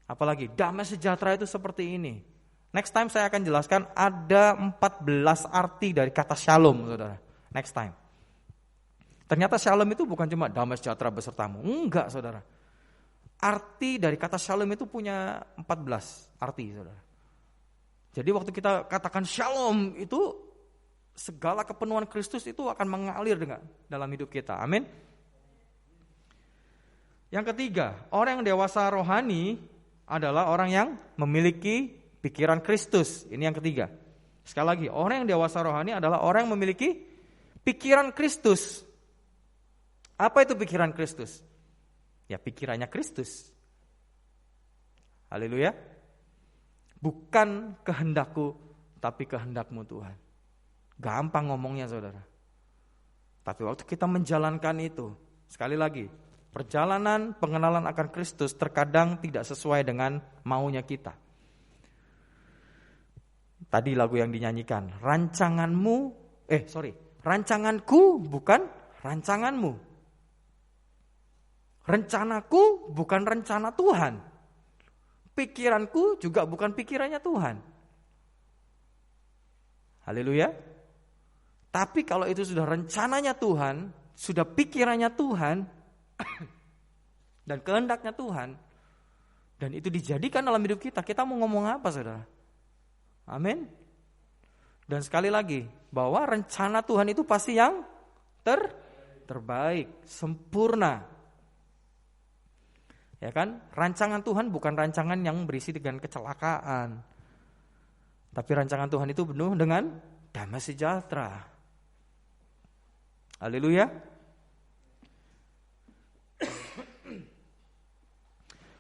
Apalagi damai sejahtera itu seperti ini. Next time saya akan jelaskan ada 14 arti dari kata shalom saudara. Next time. Ternyata shalom itu bukan cuma damai sejahtera besertamu. Enggak saudara. Arti dari kata shalom itu punya 14 arti saudara. Jadi waktu kita katakan shalom itu segala kepenuhan Kristus itu akan mengalir dalam hidup kita. Amin. Yang ketiga, orang yang dewasa rohani adalah orang yang memiliki pikiran Kristus. Ini yang ketiga. Sekali lagi, orang yang dewasa rohani adalah orang yang memiliki pikiran Kristus. Apa itu pikiran Kristus? Ya, pikirannya Kristus. Haleluya. Bukan kehendakku, tapi kehendakmu Tuhan. Gampang ngomongnya saudara. Tapi waktu kita menjalankan itu, sekali lagi, perjalanan pengenalan akan Kristus terkadang tidak sesuai dengan maunya kita. Tadi lagu yang dinyanyikan, rancanganku bukan rancanganmu. Rencanaku bukan rencana Tuhan. Pikiranku juga bukan pikirannya Tuhan. Haleluya. Tapi kalau itu sudah rencananya Tuhan, sudah pikirannya Tuhan, dan kehendaknya Tuhan, dan itu dijadikan dalam hidup kita, kita mau ngomong apa saudara? Amin. Dan sekali lagi, bahwa rencana Tuhan itu pasti yang terbaik, sempurna. Ya kan? Rancangan Tuhan bukan rancangan yang berisi dengan kecelakaan. Tapi rancangan Tuhan itu penuh dengan damai sejahtera. Haleluya.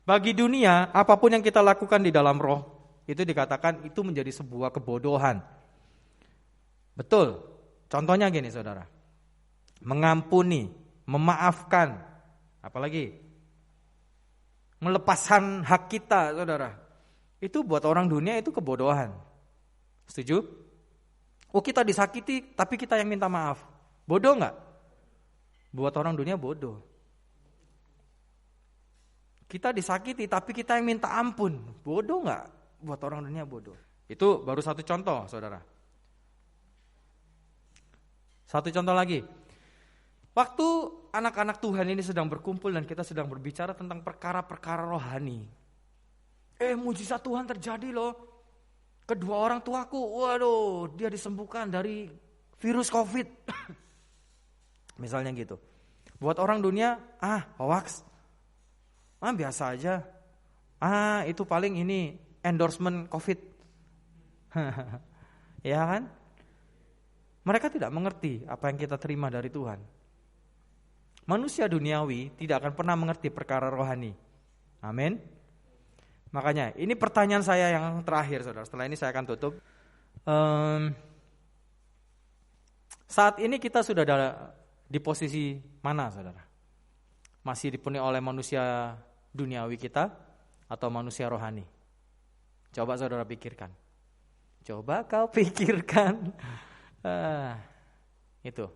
Bagi dunia, apapun yang kita lakukan di dalam roh, itu dikatakan itu menjadi sebuah kebodohan. Betul. Contohnya gini saudara. Mengampuni, memaafkan, apalagi melepaskan hak kita saudara. Itu buat orang dunia itu kebodohan. Setuju? Oh, kita disakiti tapi kita yang minta maaf. Bodoh enggak? Buat orang dunia bodoh. Kita disakiti tapi kita yang minta ampun. Bodoh enggak? Buat orang dunia bodoh. Itu baru satu contoh saudara. Satu contoh lagi. Waktu anak-anak Tuhan ini sedang berkumpul dan kita sedang berbicara tentang perkara-perkara rohani. Mujizat Tuhan terjadi loh. Kedua orang tuaku, waduh, dia disembuhkan dari virus COVID. Misalnya gitu. Buat orang dunia, hoax. Biasa aja. Itu paling ini endorsement COVID. Ya kan? Mereka tidak mengerti apa yang kita terima dari Tuhan. Manusia duniawi tidak akan pernah mengerti perkara rohani. Amin. Makanya ini pertanyaan saya yang terakhir saudara. Setelah ini saya akan tutup. Saat ini kita sudah ada di posisi mana saudara? Masih dipenuhi oleh manusia duniawi kita atau manusia rohani? Coba saudara pikirkan. Coba kau pikirkan. Itu.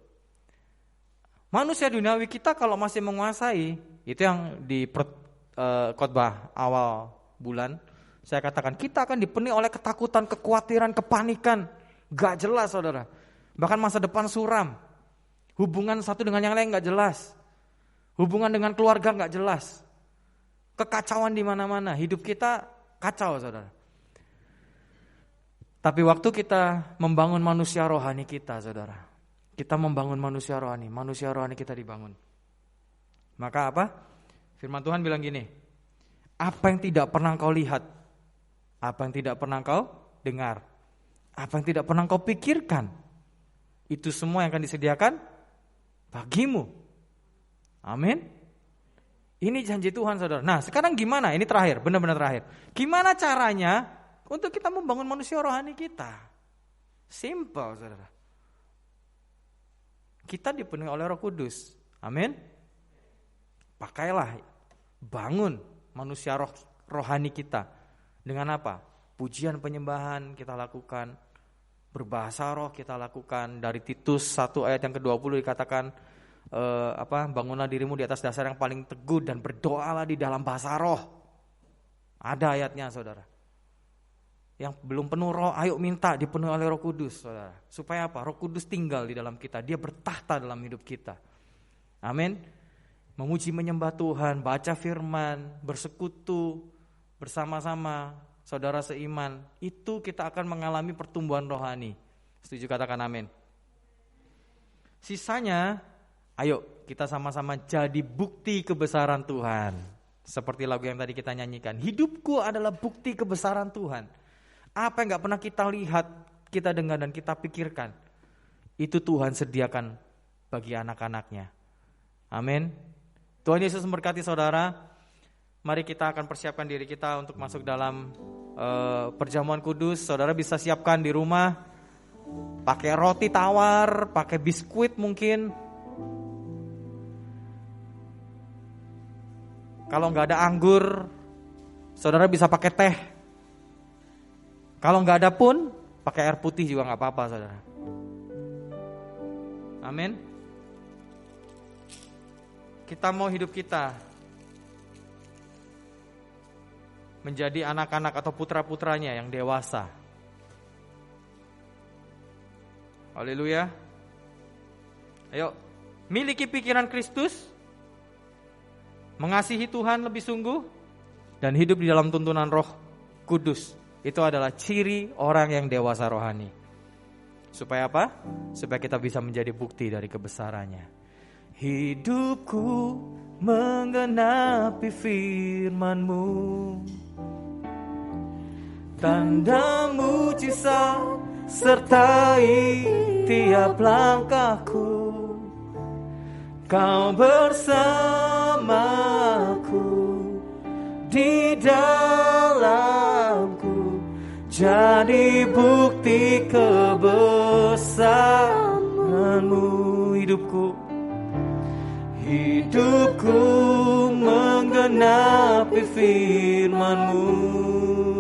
Manusia duniawi kita kalau masih menguasai, itu yang di khotbah awal bulan, saya katakan kita akan dipenuhi oleh ketakutan, kekhawatiran, kepanikan. Gak jelas saudara. Bahkan masa depan suram. Hubungan satu dengan yang lain gak jelas. Hubungan dengan keluarga gak jelas. Kekacauan di mana-mana. Hidup kita kacau saudara. Tapi waktu kita membangun manusia rohani kita saudara. Kita membangun manusia rohani kita dibangun. Maka apa? Firman Tuhan bilang gini. Apa yang tidak pernah kau lihat, apa yang tidak pernah kau dengar, apa yang tidak pernah kau pikirkan, itu semua yang akan disediakan bagimu. Amin. Ini janji Tuhan saudara. Nah sekarang gimana? Ini terakhir, benar-benar terakhir. Gimana caranya untuk kita membangun manusia rohani kita? Simple saudara. Kita dipenuhi oleh Roh Kudus. Amin. Pakailah, bangun manusia rohani kita. Dengan apa? Pujian penyembahan kita lakukan. Berbahasa roh kita lakukan. Dari Titus 1 ayat yang ke-20 dikatakan bangunlah dirimu di atas dasar yang paling teguh dan berdoalah di dalam bahasa roh. Ada ayatnya saudara. Yang belum penuh roh, ayo minta dipenuhi oleh Roh Kudus saudara. Supaya apa? Roh Kudus tinggal di dalam kita. Dia bertahta dalam hidup kita. Amin. Memuji menyembah Tuhan, baca firman, bersekutu bersama-sama saudara seiman. Itu kita akan mengalami pertumbuhan rohani. Setuju katakan amin. Sisanya, ayo kita sama-sama jadi bukti kebesaran Tuhan. Seperti lagu yang tadi kita nyanyikan, hidupku adalah bukti kebesaran Tuhan. Apa yang gak pernah kita lihat, kita dengar dan kita pikirkan, itu Tuhan sediakan bagi anak-anaknya. Amin. Tuhan Yesus memberkati saudara. Mari kita akan persiapkan diri kita untuk masuk dalam perjamuan kudus. Saudara bisa siapkan di rumah, pakai roti tawar, pakai biskuit mungkin. Kalau nggak ada anggur, saudara bisa pakai teh. Kalau nggak ada pun, pakai air putih juga nggak apa-apa, saudara. Amin. Kita mau hidup kita menjadi anak-anak atau putra-putranya yang dewasa. Haleluya. Ayo, miliki pikiran Kristus, mengasihi Tuhan lebih sungguh, dan hidup di dalam tuntunan Roh Kudus. Itu adalah ciri orang yang dewasa rohani. Supaya apa? Supaya kita bisa menjadi bukti dari kebesarannya. Hidupku menggenapi firman-Mu, tanda mujizat sertai tiap langkahku. Kau bersamaku di dalamku, jadi bukti kebesaran-Mu. Hidupku menggenapi firman-Mu,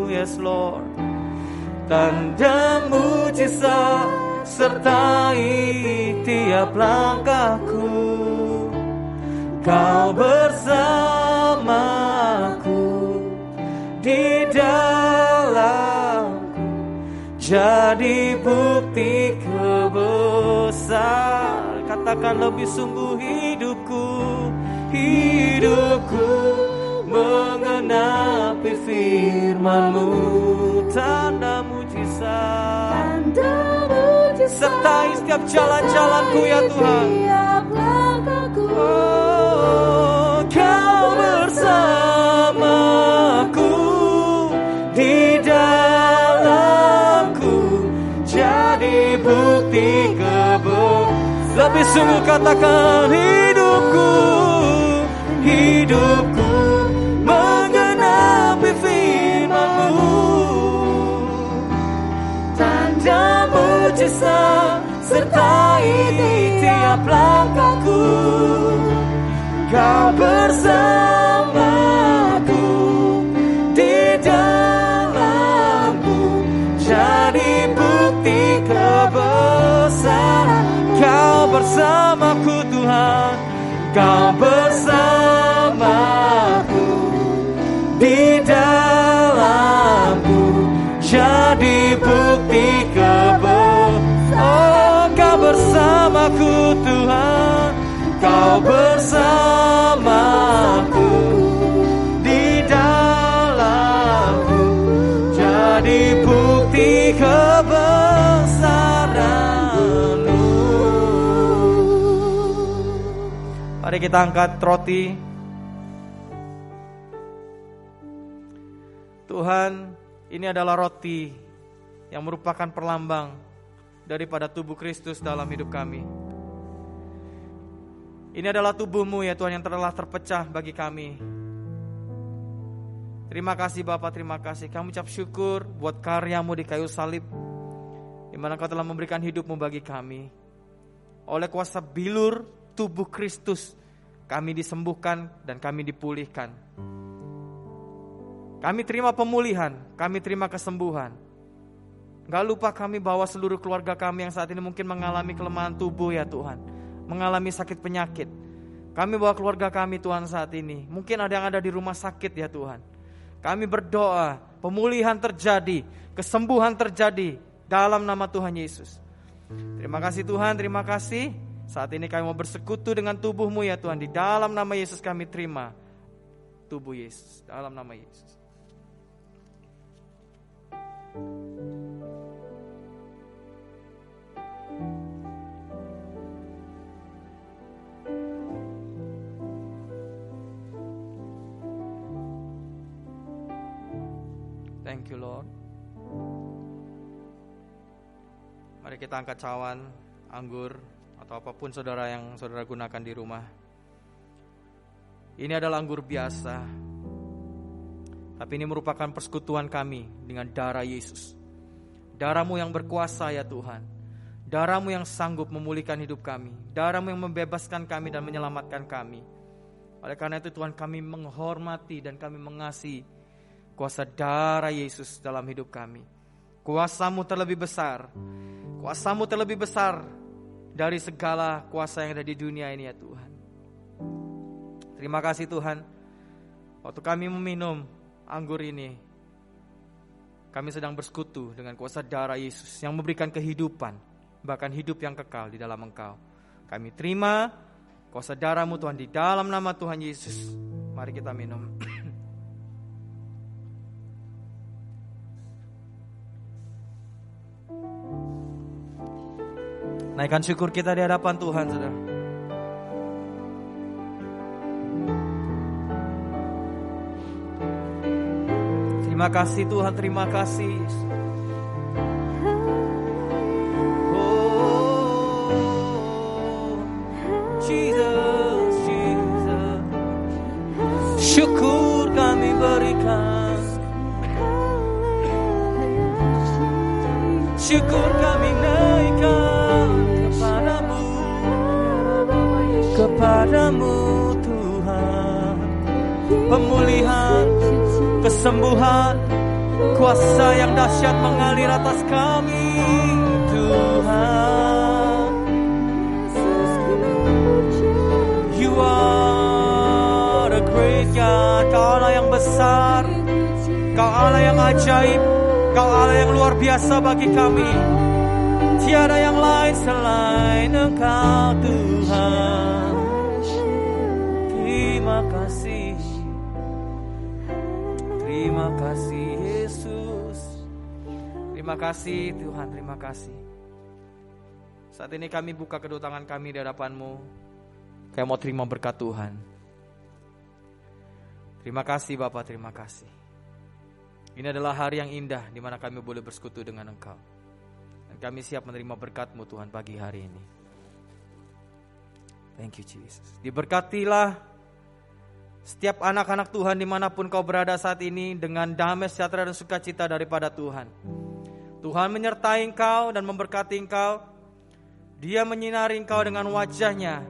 yes Lord. Tanda mujizat sertai tiap langkahku. Kau bersamaku di dalamku, jadi bukti kebesaran. Katakan lebih sungguh hidupku mengenapi firman-Mu, tanda mujizat sertai setiap jalan-jalanku ya Tuhan. Oh, Kau bersamaku di dalamku, jadi bukti kebesaran. Lebih sungguh katakan hidupku menggenapi firman-Mu, tanda mujizat sertai tiap langkahku. Kau bersamaku di dalamku, jadi bukti kebesaran. Kau bersamaku Tuhan, Kau bersamaku di dalamku, jadi bukti kebesaran. Oh, Kau bersamaku Tuhan, Kau bersamaku di dalamku, jadi bukti kebesaran-Mu. Mari kita angkat roti. Tuhan, ini adalah roti yang merupakan perlambang daripada tubuh Kristus dalam hidup kami. Ini adalah tubuh-Mu ya Tuhan yang telah terpecah bagi kami. Terima kasih Bapa, terima kasih. Kami ucap syukur buat karya-Mu di kayu salib, di mana Kau telah memberikan hidup-Mu bagi kami. Oleh kuasa bilur tubuh Kristus, kami disembuhkan dan kami dipulihkan. Kami terima pemulihan, kami terima kesembuhan. Gak lupa kami bawa seluruh keluarga kami yang saat ini mungkin mengalami kelemahan tubuh ya Tuhan, mengalami sakit penyakit. Kami bawa keluarga kami Tuhan saat ini, mungkin ada yang ada di rumah sakit ya Tuhan. Kami berdoa, pemulihan terjadi, kesembuhan terjadi dalam nama Tuhan Yesus. Terima kasih Tuhan, terima kasih. Saat ini kami mau bersekutu dengan tubuh-Mu ya Tuhan. Di dalam nama Yesus kami terima tubuh Yesus, dalam nama Yesus. Thank you Lord. Mari kita angkat cawan, anggur, atau apapun saudara yang saudara gunakan di rumah. Ini adalah anggur biasa, tapi ini merupakan persekutuan kami dengan darah Yesus. Darah-Mu yang berkuasa ya Tuhan. Darah-Mu yang sanggup memulihkan hidup kami. Darah-Mu yang membebaskan kami dan menyelamatkan kami. Oleh karena itu Tuhan, kami menghormati dan kami mengasihi kuasa darah Yesus dalam hidup kami. Kuasa-Mu terlebih besar. Kuasa-Mu terlebih besar dari segala kuasa yang ada di dunia ini ya Tuhan. Terima kasih Tuhan. Waktu kami meminum anggur ini, kami sedang bersekutu dengan kuasa darah Yesus yang memberikan kehidupan, bahkan hidup yang kekal di dalam Engkau. Kami terima kuasa darah-Mu Tuhan di dalam nama Tuhan Yesus. Mari kita minum. Naikkan syukur kita di hadapan Tuhan, saudara. Terima kasih Tuhan, terima kasih. Oh, Jesus, Jesus. Syukur kami berikan. Syukur kami naikkan kepadamu Tuhan. Pemulihan, kesembuhan, kuasa yang dahsyat mengalir atas kami Tuhan. You are a great God. Kau Allah yang besar, Kau Allah yang ajaib, Kau Allah yang luar biasa bagi kami. Tiada yang lain selain Engkau Tuhan. Terima kasih. Terima kasih Yesus. Terima kasih Tuhan, terima kasih. Saat ini kami buka kedua tangan kami di hadapan-Mu. Kami mau terima berkat Tuhan. Terima kasih Bapa, terima kasih. Ini adalah hari yang indah di mana kami boleh bersekutu dengan Engkau. Dan kami siap menerima berkat-Mu Tuhan pagi hari ini. Thank you Jesus. Diberkatilah setiap anak-anak Tuhan dimanapun kau berada saat ini dengan damai sejahtera dan sukacita daripada Tuhan. Tuhan menyertai engkau dan memberkati engkau. Dia menyinari engkau dengan wajahnya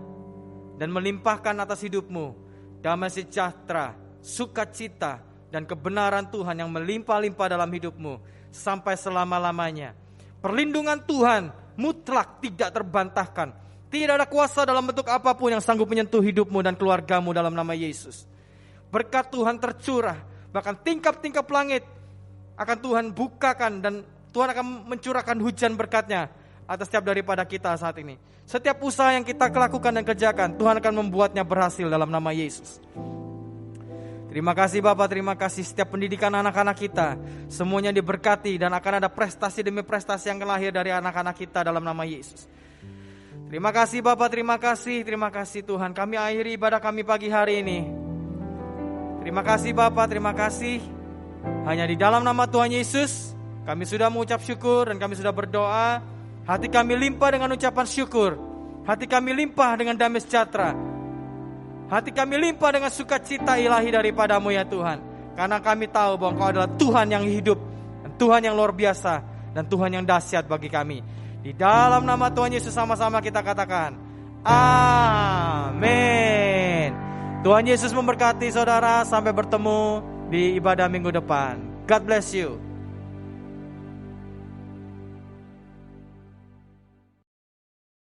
dan melimpahkan atas hidupmu damai sejahtera, sukacita dan kebenaran Tuhan yang melimpah-limpah dalam hidupmu sampai selama-lamanya. Perlindungan Tuhan mutlak tidak terbantahkan. Tidak ada kuasa dalam bentuk apapun yang sanggup menyentuh hidupmu dan keluargamu dalam nama Yesus. Berkat Tuhan tercurah, bahkan tingkap-tingkap langit akan Tuhan bukakan dan Tuhan akan mencurahkan hujan berkat-Nya atas setiap daripada kita saat ini. Setiap usaha yang kita lakukan dan kerjakan, Tuhan akan membuatnya berhasil dalam nama Yesus. Terima kasih Bapak, terima kasih setiap pendidikan anak-anak kita. Semuanya diberkati dan akan ada prestasi demi prestasi yang lahir dari anak-anak kita dalam nama Yesus. Terima kasih Bapak, terima kasih Tuhan. Kami akhiri ibadah kami pagi hari ini. Terima kasih Bapak, terima kasih. Hanya di dalam nama Tuhan Yesus kami sudah mengucap syukur dan kami sudah berdoa. Hati kami limpah dengan ucapan syukur. Hati kami limpah dengan damai sejahtera. Hati kami limpah dengan sukacita ilahi daripada-Mu ya Tuhan. Karena kami tahu bahwa Engkau adalah Tuhan yang hidup, dan Tuhan yang luar biasa, dan Tuhan yang dahsyat bagi kami. Di dalam nama Tuhan Yesus sama-sama kita katakan amin. Tuhan Yesus memberkati saudara. Sampai bertemu di ibadah minggu depan. God bless you.